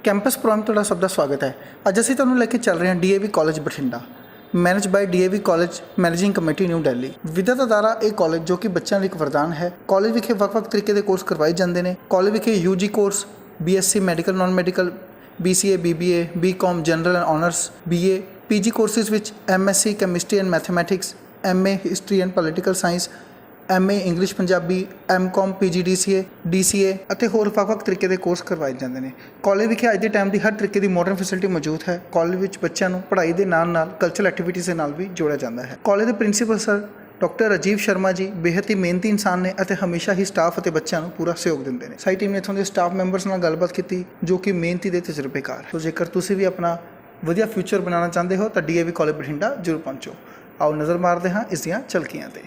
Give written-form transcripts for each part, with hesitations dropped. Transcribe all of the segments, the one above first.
Campus programme ਤੁਹਾਡਾ ਸਭ ਦਾ ਸਵਾਗਤ ਹੈ। ਅੱਜ ਅਸੀਂ ਤੁਹਾਨੂੰ ਲੈ ਕੇ ਚੱਲ ਰਹੇ ਹਾਂ DAV college Bathinda, manage by DAV college managing committee new Delhi. विद्या अदारा ये कॉलेज जो कि बच्चों लिए एक वरदान है। कॉलेज विखे ਵੱਖ-ਵੱਖ तरीके के कोर्स करवाए जाते हैं। कॉलेज विखे UG course BSc medical non medical, BCA BBA BCom general and honours, BA PG courses विच MSc chemistry and mathematics, MA history and political science, MA English Punjabi, MCom PGDCA DCA ਅਤੇ ਹੋਰ ਵੱਖ-ਵੱਖ ਤਰੀਕੇ ਦੇ ਕੋਰਸ ਕਰਵਾਏ ਜਾਂਦੇ ਨੇ। ਕਾਲਜ ਵਿਖੇ ਅੱਜ ਦੇ ਟਾਈਮ ਦੀ ਹਰ ਤਰੀਕੇ ਦੀ ਮਾਡਰਨ ਫੈਸਿਲਿਟੀ ਮੌਜੂਦ ਹੈ। ਕਾਲਜ ਵਿੱਚ ਬੱਚਿਆਂ ਨੂੰ ਪੜ੍ਹਾਈ ਦੇ ਨਾਲ-ਨਾਲ ਕਲਚਰਲ ਐਕਟੀਵਿਟੀਜ਼ ਦੇ ਨਾਲ ਵੀ ਜੋੜਿਆ ਜਾਂਦਾ ਹੈ। ਕਾਲਜ ਦੇ principal sir doctor Rajiv Sharma ji ਬੇहद ਹੀ ਮਿਹਨਤੀ ਇਨਸਾਨ ਨੇ ਅਤੇ ਹਮੇਸ਼ਾ ਹੀ ਸਟਾਫ ਅਤੇ ਬੱਚਿਆਂ ਨੂੰ ਪੂਰਾ ਸਹਿਯੋਗ ਦਿੰਦੇ ਨੇ। ਸਾਡੀ ਟੀਮ ਨੇ ਇੱਥੋਂ ਦੇ ਸਟਾਫ ਮੈਂਬਰਸ ਨਾਲ ਗੱਲਬਾਤ ਕੀਤੀ ਜੋ ਕਿ ਮਿਹਨਤੀ ਦੇ ਤਜਰਬੇਕਾਰ। ਸੋ ਜੇਕਰ ਤੁਸੀਂ ਵੀ ਆਪਣਾ ਵਧੀਆ ਫਿਊਚਰ ਬਣਾਉਣਾ ਚਾਹੁੰਦੇ ਹੋ ਤਾਂ DAV ਕਾਲਜ ਬਠਿੰਡਾ ਜ਼ਰੂਰ ਪਹੁੰਚੋ। ਆਓ ਨਜ਼ਰ ਮਾਰਦੇ ਹਾਂ ਇਸ ਦੀਆਂ ਝਲਕੀਆਂ 'ਤੇ।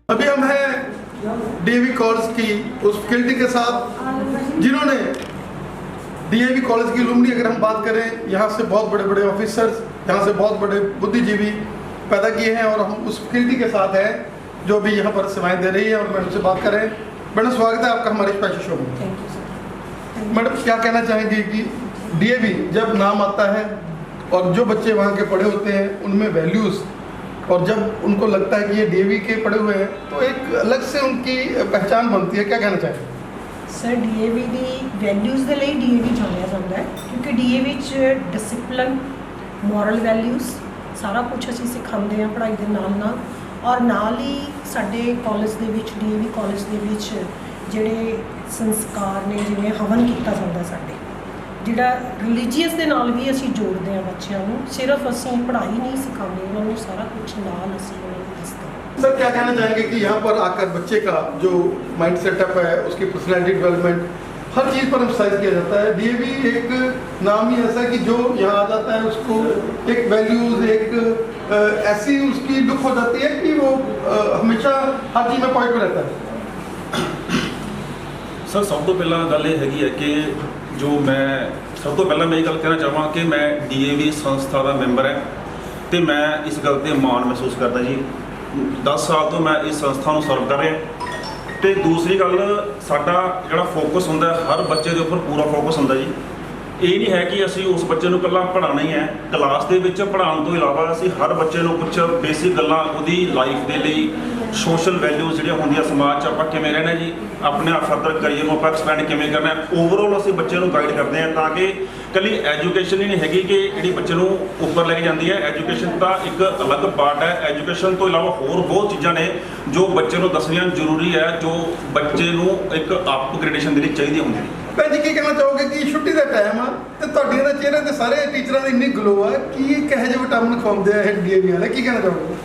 अभी हम हैं DAV कॉलेज की उस फैकल्टी के साथ जिन्होंने DAV कॉलेज की लुमनी अगर हम बात करें, यहाँ से बहुत बड़े बड़े ऑफिसर्स, यहाँ से बहुत बड़े बुद्धिजीवी पैदा किए हैं और हम उस फैकल्टी के साथ हैं जो भी यहाँ पर सेवाएं दे रही है। और मैडम से बात करें। मैडम स्वागत है आपका हमारे स्पेशल शो में। मैडम क्या कहना चाहेंगे कि DAV जब नाम आता है और जो बच्चे वहाँ के पढ़े होते हैं उनमें वैल्यूज़, और जब उनको लगता है कि ये DAV के पढ़े हुए हैं तो एक अलग से उनकी पहचान बनती है। क्या कहना चाहेंगे सर? DAV की वैल्यूज़ के लिए DAV जानिया जाता है क्योंकि DAV डिसिपलिन, मॉरल वैल्यूज़ सारा कुछ असीं सिखाते हैं पढ़ाई के नाल और नाल ही साडे कॉलेज दे विच DAV कॉलेज दे विच जिहड़े संस्कार ने, जिवें हवन किया जाता साडे जिहड़ा रिलीजीयस दे नाल भी असीं जोड़ते हैं बच्चों को। सिर्फ असीं पढ़ाई नहीं सिखाते, उन्होंने सारा कुछ नाल असीं उन्होंने दसते हैं। सर क्या कहना चाहेंगे कि यहाँ पर आकर बच्चे का जो माइंड सेटअप है, उसकी पर्सनैलिटी डेवलपमेंट, हर चीज़ पर एम्फसाइज किया जाता है। DAV एक नाम ही ऐसा है कि जो यहाँ आ जाता है उसको एक वैल्यूज़, एक ऐसी उसकी लुक हो जाती है कि वो हमेशा हर चीज़ में पॉइंट पर रहता है। सर सब तो पहला गल ये हैगी है कि जो मैं सब तो पहला मैं ये गल कहना चाहवां कि मैं DAV संस्था का मैंबर है तो मैं इस गल ते माण महसूस करता जी। 10 साल तो मैं इस संस्था को सर्व कर रहा। तो दूसरी गल साडा जिहड़ा फोकस हुंदा हर बच्चे के उपर पूरा फोकस हुंदा जी। ये नहीं है कि असी उस बच्चे को कल्ला पढ़ाना ही है, क्लास के पढ़ाने तो इलावा असी हर बच्चे को कुछ बेसिक गल्लां उहदी लाइफ के लिए सोशल वैल्यूज़ जिहड़ियां होंदियां समाज च आपां किवें रहना जी, अपने आप फर्दर करियर को आपां एक्सपैंड किवें करना है, ओवरऑल असी बच्चे को गाइड करते हैं ताकि कली एजुकेशन ही नहीं हैगी कि जिहड़ी बच्चे को उपर लैके जाती है। एजुकेशन का एक अलग पार्ट है। एजुकेशन तो इलावा होर बहुत चीज़ां ने जो बच्चे को दसनियां जरूरी है, जो बच्चे को एक अपग्रेडेशन के लिए चाहिए होंगी। भैन जी की कहना चाहोगे कि छुट्टी का टाइम आ तो ਤੁਹਾਡੀਆਂ ਦੇ ਚਿਹਰੇ ਤੇ ਸਾਰੇ ਟੀਚਰਾਂ ਦੀ ਇੰਨੀ ਗਲੋ ਆ ਕਿ ਕਿਹੋ ਜਿਹੇ ਵਿਟਾਮਿਨ ਖਵਾਉਂਦੇ ਆ ਇਹ DAV ਵਾਲੇ, ਕੀ ਕਹਿਣਾ ਚਾਹੋਗੇ?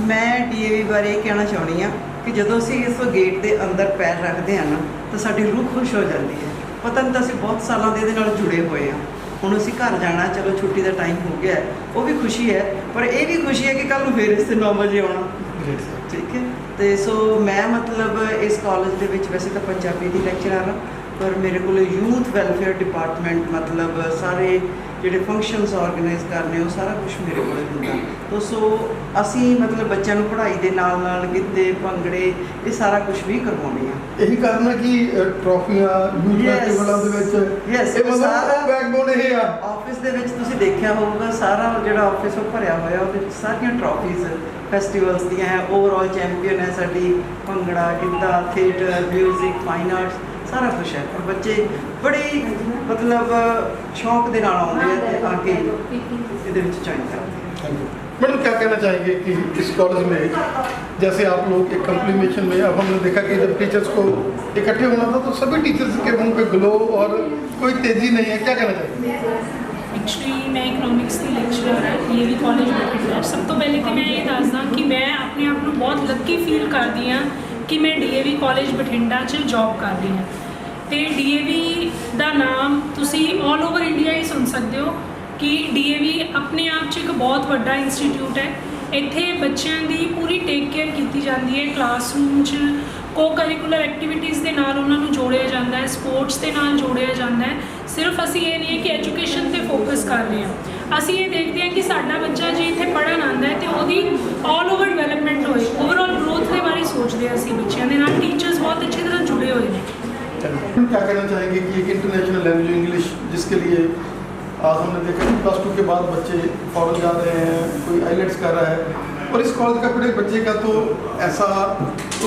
मैं DAV बारे कहना चाहनी हाँ कि जो असी इस गेट के अंदर पैर रखते हैं ना तो साड़ी रूह खुश हो जाती है। पता नहीं तो असी बहुत सालों के जुड़े हुए हैं ਹੁਣ ਅਸੀਂ ਘਰ ਜਾਣਾ, ਚਲੋ ਛੁੱਟੀ ਦਾ ਟਾਈਮ ਹੋ ਗਿਆ, ਉਹ ਵੀ ਖੁਸ਼ੀ ਹੈ। ਪਰ ਇਹ ਵੀ ਖੁਸ਼ੀ ਹੈ ਕਿ ਕੱਲ੍ਹ ਨੂੰ ਫਿਰ ਇਸ 9 ਵਜੇ ਆਉਣਾ। ਠੀਕ ਹੈ, ਤੇ ਸੋ ਮੈਂ ਮਤਲਬ ਇਸ ਕਾਲਜ ਦੇ ਵਿੱਚ ਵੈਸੇ ਤਾਂ ਪੰਜਾਬੀ ਦੀ ਲੈਕਚਰਰ ਹਾਂ, ਪਰ ਮੇਰੇ ਕੋਲ ਯੂਥ ਵੈਲਫੇਅਰ ਡਿਪਾਰਟਮੈਂਟ ਮਤਲਬ ਸਾਰੇ ਜਿਹੜੇ ਫੰਕਸ਼ਨਸ ਆਰਗੇਨਾਈਜ਼ ਕਰਨੇ ਉਹ ਸਾਰਾ ਕੁਝ ਮੇਰੇ ਕੋਲ ਹੁੰਦਾ। ਤਾਂ ਸੋ ਅਸੀਂ ਮਤਲਬ ਬੱਚਿਆਂ ਨੂੰ ਪੜ੍ਹਾਈ ਦੇ ਨਾਲ ਨਾਲ ਗਿੱਧੇ ਭੰਗੜੇ ਇਹ ਸਾਰਾ ਕੁਝ ਵੀ ਕਰਵਾਉਂਦੇ ਹਾਂ। यही कारण है कि ट्रॉफियां यूथ फेस्टिवलों ਦੇ ਵਿੱਚ Yes, ਇਹ ਮਤਲਬ ਬੈਕਬੋਨ ਇਹ ਆ। ਆਫਿਸ ਦੇ ਵਿੱਚ ਤੁਸੀਂ ਦੇਖਿਆ ਹੋਊਗਾ ਸਾਰਾ ਜਿਹੜਾ ਆਫਿਸ ਉਹ ਭਰਿਆ ਹੋਇਆ, ਉਹਦੇ ਵਿੱਚ ਸਾਰੀਆਂ ਟਰਾਫੀਜ਼ ਫੈਸਟੀਵਲਸ ਦੀਆਂ ਹੈ। ਓਵਰਆਲ ਚੈਂਪੀਅਨ ਹੈ ਸਾਡੀ bhangra, Giddha, theatre, music, fine arts ਸਾਰਾ ਕੁਝ ਹੈ। ਪਰ ਬੱਚੇ ਬੜੀ ਮਤਲਬ ਸ਼ੌਕ ਦੇ ਨਾਲ ਆਉਂਦੇ ਆ ਤੇ ਆ ਕੇ ਇਹਦੇ ਵਿੱਚ ਜੁਆਇਨ ਕਰਦੇ ਆ। मैडम क्या कहना चाहेंगे कि इस कॉलेज में जैसे आप लोग एक कंप्लीमेशन में अब हमने देखा कि जब टीचर्स को इकट्ठे होना था तो सभी टीचर्स के मुंह पे ग्लो और कोई तेजी नहीं है, क्या कहना चाहेंगे? एक्चुअली मैं इकोनॉमिक्स की लेक्चरर है DAV कॉलेज बठिंडा। सब तो पहले तो मैं ये दसदा कि मैं अपने आप को बहुत लक्की फील करती हाँ कि मैं DAV कॉलेज बठिंडा च जॉब कर रही हाँ। तो DAV का नाम तुसी ऑल ओवर इंडिया ही सुन सकते हो कि DAV अपने आप च एक बहुत बड़ा इंस्टीट्यूट है। इत्थे बच्चों की पूरी टेक केयर की जाती है। क्लासरूम च को करिकुलर एक्टिविटीज़ के नाल उन्होंने जोड़िया जाता है, स्पोर्ट्स के नाल जोड़िया जाता है। सिर्फ असी ये नहीं है कि एजुकेशन पर फोकस कर रहे हैं, असी ये देखते हैं कि साडा बच्चा जी इत्थे पढ़न आता है तो वही ऑल ओवर डिवेलपमेंट होए, ओवरऑल ग्रोथ के बारे सोचते हैं। असी बच्चों के नाल टीचर्स बहुत अच्छी तरह जुड़े हुए हैं। क्या कहना चाहेंगे कि एक इंटरनेशनल लैंग्वेज इंग्लिश जिसके लिए आज हमने देखा कि +2 के बाद बच्चे फॉरेन जा रहे हैं, कोई आइलेट्स कर रहा है, और इस कॉलेज का फिर एक बच्चे का तो ऐसा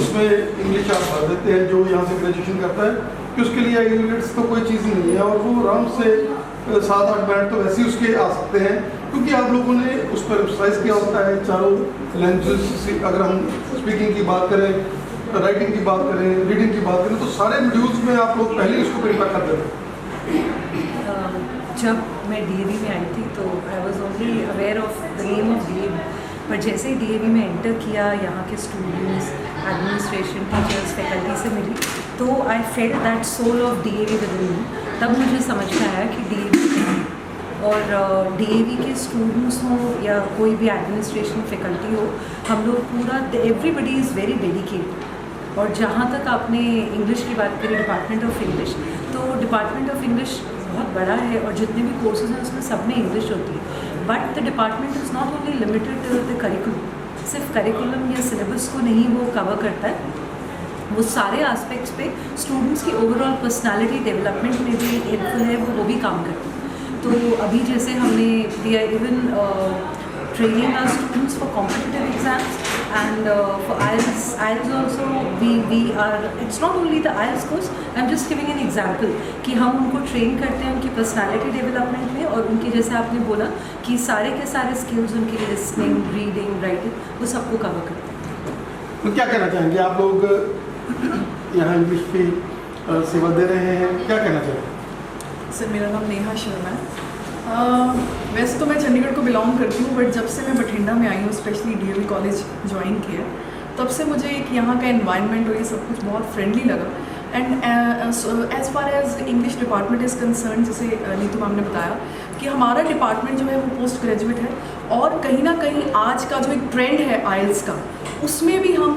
उसमें इंग्लिश आप भर देते हैं जो यहाँ से ग्रेजुएशन करता है कि उसके लिए आइलेट्स तो कोई चीज़ नहीं है, और वो आराम से 7-8 मिनट तो वैसे ही उसके आ सकते हैं, क्योंकि आप लोगों ने उस पर एम्फसाइज किया होता है। चारों लैंग्वेज, अगर हम स्पीकिंग की बात करें, राइटिंग की बात करें, रीडिंग की बात करें, तो सारे मॉड्यूल्स में आप लोग पहले ही उसको प्रिपेयर कर देते हैं। जब मैं DAV में आई थी तो I was only aware of the name of DAV, पर जैसे ही DAV में एंटर किया, यहाँ के स्टूडेंट्स, एडमिनिस्ट्रेशन, टीचर्स, फैकल्टी से मिली तो I felt that soul of DAV with in me. तब मुझे समझ में आया कि DAV और DAV के स्टूडेंट्स हों या कोई भी एडमिनिस्ट्रेशन फैकल्टी हो, हम लोग पूरा एवरीबडी इज़ वेरी डेडिकेटेड। और जहाँ तक आपने इंग्लिश की बात करी, डिपार्टमेंट ऑफ इंग्लिश, तो डिपार्टमेंट ऑफ इंग्लिश बहुत बड़ा है और जितने भी कोर्सेज हैं उसमें सब में इंग्लिश होती है। But the department is not only limited to the curriculum, सिर्फ करिकुलम या सिलेबस को नहीं वो कवर करता है, वो सारे एस्पेक्ट्स पे स्टूडेंट्स की ओवरऑल पर्सनालिटी डेवलपमेंट में भी हेल्पफुल है, वो भी काम करते हैं। तो अभी जैसे हमने we are even training our students for competitive exams and for IELTS also we are, it's not only the IELTS course, I'm just giving an example कि हम उनको ट्रेन करते हैं उनकी पर्सनालिटी डेवलपमेंट में, और उनकी जैसे आपने बोला कि सारे के सारे स्किल्स उनकी लिसनिंग, रीडिंग, राइटिंग, वो सबको कवर करते हैं। तो क्या कहना चाहेंगे आप लोग यहाँ इंग्लिश की सेवा दे रहे हैं, क्या कहना चाहेंगे? सर मेरा नाम नेहा शर्मा है। वैसे तो मैं चंडीगढ़ को बिलोंग करती हूँ, बट जब से मैं बठिंडा में आई हूँ, स्पेशली DAV कॉलेज ज्वाइन किया, तब से मुझे एक यहाँ का एनवायरनमेंट और ये सब कुछ बहुत फ्रेंडली लगा। And as far as English department is concern, जैसे नीतू मैम ने बताया कि हमारा डिपार्टमेंट जो है वो पोस्ट ग्रेजुएट है, और कहीं ना कहीं आज का जो एक ट्रेंड है IELTS का, उसमें भी हम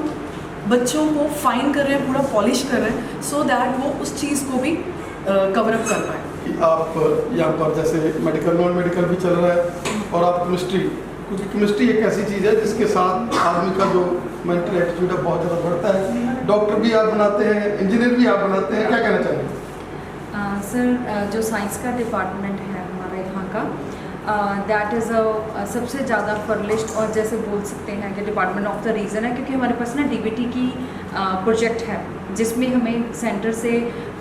बच्चों को फाइन कर रहे हैं, पूरा पॉलिश कर रहे हैं, सो दैट वो उस चीज़ को भी कवर अप कर पाए। आप यहाँ पर जैसे मेडिकल, नॉन मेडिकल भी चल रहा है, और आप केमिस्ट्री, क्योंकि केमिस्ट्री एक ऐसी चीज़ है जिसके साथ आदमी का जो मेंटल एटीट्यूड है बहुत ज़्यादा बढ़ता है। डॉक्टर भी आप बनाते हैं, इंजीनियर भी आप बनाते हैं, क्या कहना चाहेंगे? सर जो साइंस का डिपार्टमेंट है हमारा यहाँ का, दैट इज़ सबसे ज़्यादा फर्लिश्ड, और जैसे बोल सकते हैं कि डिपार्टमेंट ऑफ द रीज़न है, क्योंकि हमारे पास ना DBT की प्रोजेक्ट है जिसमें हमें सेंटर से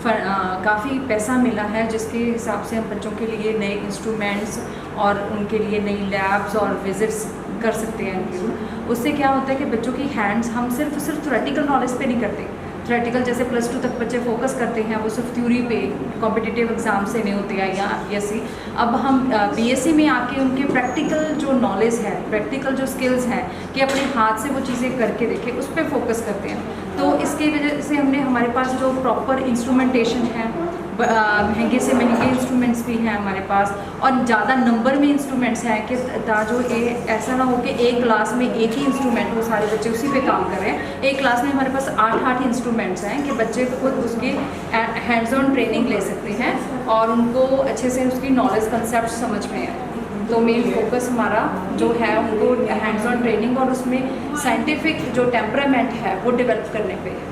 काफ़ी पैसा मिला है, जिसके हिसाब से हम बच्चों के लिए नए इंस्ट्रूमेंट्स और उनके लिए नई लैब्स और विजिट्स कर सकते हैं। उससे क्या होता है कि बच्चों की हैंड्स हम सिर्फ थ्योरेटिकल नॉलेज पे नहीं करते। थ्योरेटिकल जैसे +2 तक बच्चे फोकस करते हैं, वो सिर्फ थ्योरी पे कॉम्पिटिटिव एग्जाम से नहीं होते हैं या BSc। अब हम BSc में आके उनके प्रैक्टिकल जो नॉलेज है, प्रैक्टिकल जो स्किल्स हैं कि अपने हाथ से वो चीज़ें करके देखें, उस पर फोकस करते हैं। तो इसकी वजह से हमने हमारे पास जो प्रॉपर इंस्ट्रूमेंटेशन है, महंगे से महंगे इंस्ट्रूमेंट्स भी हैं हमारे पास, और ज़्यादा नंबर में इंस्ट्रूमेंट्स हैं कि जो ऐसा ना हो कि एक क्लास में एक ही इंस्ट्रूमेंट हो, सारे बच्चे उसी पे काम कर रहे हैं। एक क्लास में हमारे पास 8 इंस्ट्रूमेंट्स हैं कि बच्चे खुद उसकी हैंड्स ऑन ट्रेनिंग ले सकते हैं और उनको अच्छे से उसकी नॉलेज कंसेप्ट समझ में है। तो मेन फोकस हमारा जो है उनको हैंड्स ऑन ट्रेनिंग और उसमें साइंटिफिक जो टेम्परामेंट है वो डेवलप करने पे है।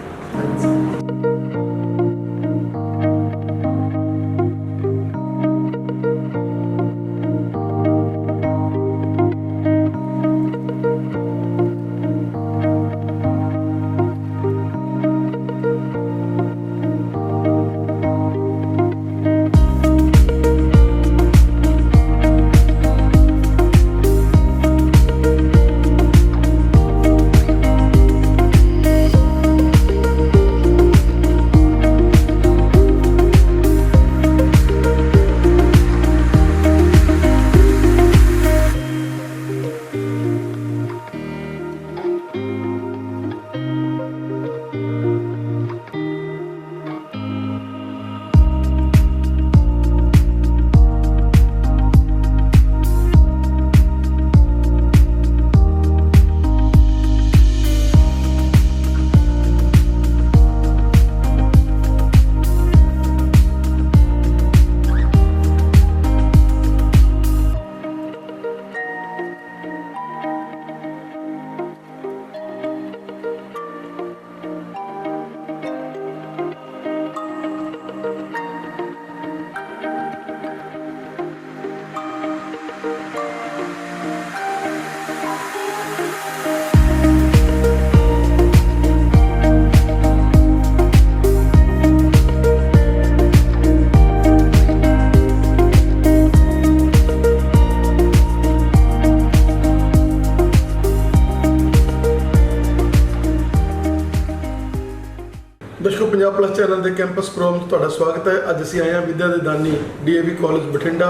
ਦਰਸ਼ਕੋ ਪੰਜਾਬ ਪਲੱਸ ਚੈਨਲ ਦੇ ਕੈਂਪਸ ਪ੍ਰੋਗਰਾਮ 'ਚ ਤੁਹਾਡਾ ਸਵਾਗਤ ਹੈ। ਅੱਜ ਅਸੀਂ ਆਏ ਹਾਂ ਵਿਦਿਆ ਦੇ ਦਾਨੀ DAV ਕਾਲਜ ਬਠਿੰਡਾ,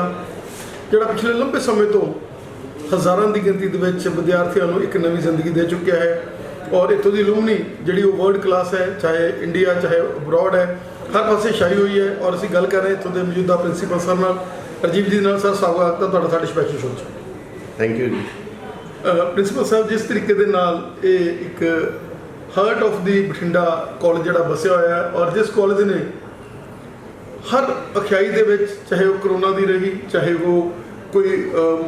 ਜਿਹੜਾ ਪਿਛਲੇ ਲੰਬੇ ਸਮੇਂ ਤੋਂ ਹਜ਼ਾਰਾਂ ਦੀ ਗਿਣਤੀ ਦੇ ਵਿੱਚ ਵਿਦਿਆਰਥੀਆਂ ਨੂੰ ਇੱਕ ਨਵੀਂ ਜ਼ਿੰਦਗੀ ਦੇ ਚੁੱਕਿਆ ਹੈ ਔਰ ਇੱਥੋਂ ਦੀ ਅਲੂਮਨੀ ਜਿਹੜੀ ਉਹ ਵਰਲਡ ਕਲਾਸ ਹੈ, ਚਾਹੇ ਇੰਡੀਆ ਚਾਹੇ ਅਬਰੋਡ ਹੈ, ਹਰ ਪਾਸੇ ਛਾਈ ਹੋਈ ਹੈ। ਔਰ ਅਸੀਂ ਗੱਲ ਕਰ ਰਹੇ ਇੱਥੋਂ ਦੇ ਮੌਜੂਦਾ ਪ੍ਰਿੰਸੀਪਲ ਸਰ ਨਾਲ, ਰਾਜੀਵ ਜੀ ਨਾਲ। ਸਰ ਸਵਾਗਤ ਹੈ ਤੁਹਾਡਾ ਸਾਡੇ ਸਪੈਸ਼ਲ ਸ਼ੋਅ 'ਚ। ਥੈਂਕ ਯੂ ਜੀ। ਪ੍ਰਿੰਸੀਪਲ ਸਾਹਿਬ, ਜਿਸ ਤਰੀਕੇ ਦੇ ਨਾਲ ਇਹ ਇੱਕ heart of the Bathinda college ਜਿਹੜਾ ਵਸਿਆ ਹੋਇਆ ਹੈ ਔਰ ਜਿਸ ਕਾਲਜ ਨੇ ਹਰ ਅਖਿਆਈ ਦੇ ਵਿੱਚ, ਚਾਹੇ ਉਹ ਕਰੋਨਾ ਦੀ ਰਹੀ, ਚਾਹੇ ਉਹ ਕੋਈ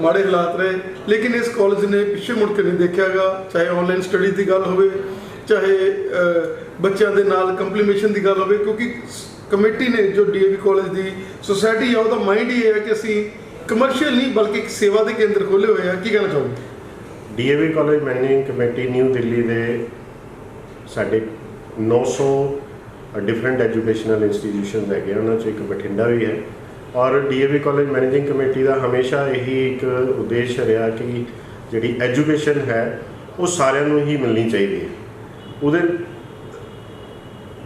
ਮਾੜੇ ਹਾਲਾਤ ਰਹੇ, ਲੇਕਿਨ ਇਸ ਕਾਲਜ ਨੇ ਪਿੱਛੇ ਮੁੜ ਕੇ ਨਹੀਂ ਦੇਖਿਆਗਾ। ਚਾਹੇ ਆਨਲਾਈਨ ਸਟੱਡੀ ਦੀ ਗੱਲ ਹੋਵੇ, ਚਾਹੇ ਬੱਚਿਆਂ ਦੇ ਨਾਲ ਕੰਪਲੀਮੇਸ਼ਨ ਦੀ ਗੱਲ ਹੋਵੇ, ਕਿਉਂਕਿ ਕਮੇਟੀ ਨੇ ਜੋ DAV ਕਾਲਜ ਦੀ ਸੁਸਾਇਟੀ ਆ ਉਹਦਾ ਮਾਈਂਡ ਹੀ ਇਹ ਹੈ ਕਿ ਅਸੀਂ ਕਮਰਸ਼ੀਅਲ ਨਹੀਂ ਬਲਕਿ ਇੱਕ ਸੇਵਾ ਦੇ ਕੇਂਦਰ ਖੋਲ੍ਹੇ ਹੋਏ ਆ। ਕੀ ਕਹਿਣਾ ਚਾਹੋਗੇ? DAV college managing committee new Delhi ਦੇ ਸਾਡੇ 900 ਡਿਫਰੈਂਟ ਐਜੂਕੇਸ਼ਨਲ ਇੰਸਟੀਟਿਊਸ਼ਨਸ ਹੈਗੇ, ਉਹਨਾਂ 'ਚ ਇੱਕ ਬਠਿੰਡਾ ਵੀ ਹੈ। ਔਰ DAV ਕਾਲਜ ਮੈਨੇਜਿੰਗ ਕਮੇਟੀ ਦਾ ਹਮੇਸ਼ਾ ਇਹੀ ਇੱਕ ਉਦੇਸ਼ ਰਿਹਾ ਕਿ ਜਿਹੜੀ ਐਜੂਕੇਸ਼ਨ ਹੈ ਉਹ ਸਾਰਿਆਂ ਨੂੰ ਹੀ ਮਿਲਣੀ ਚਾਹੀਦੀ ਹੈ। ਉਹਦੇ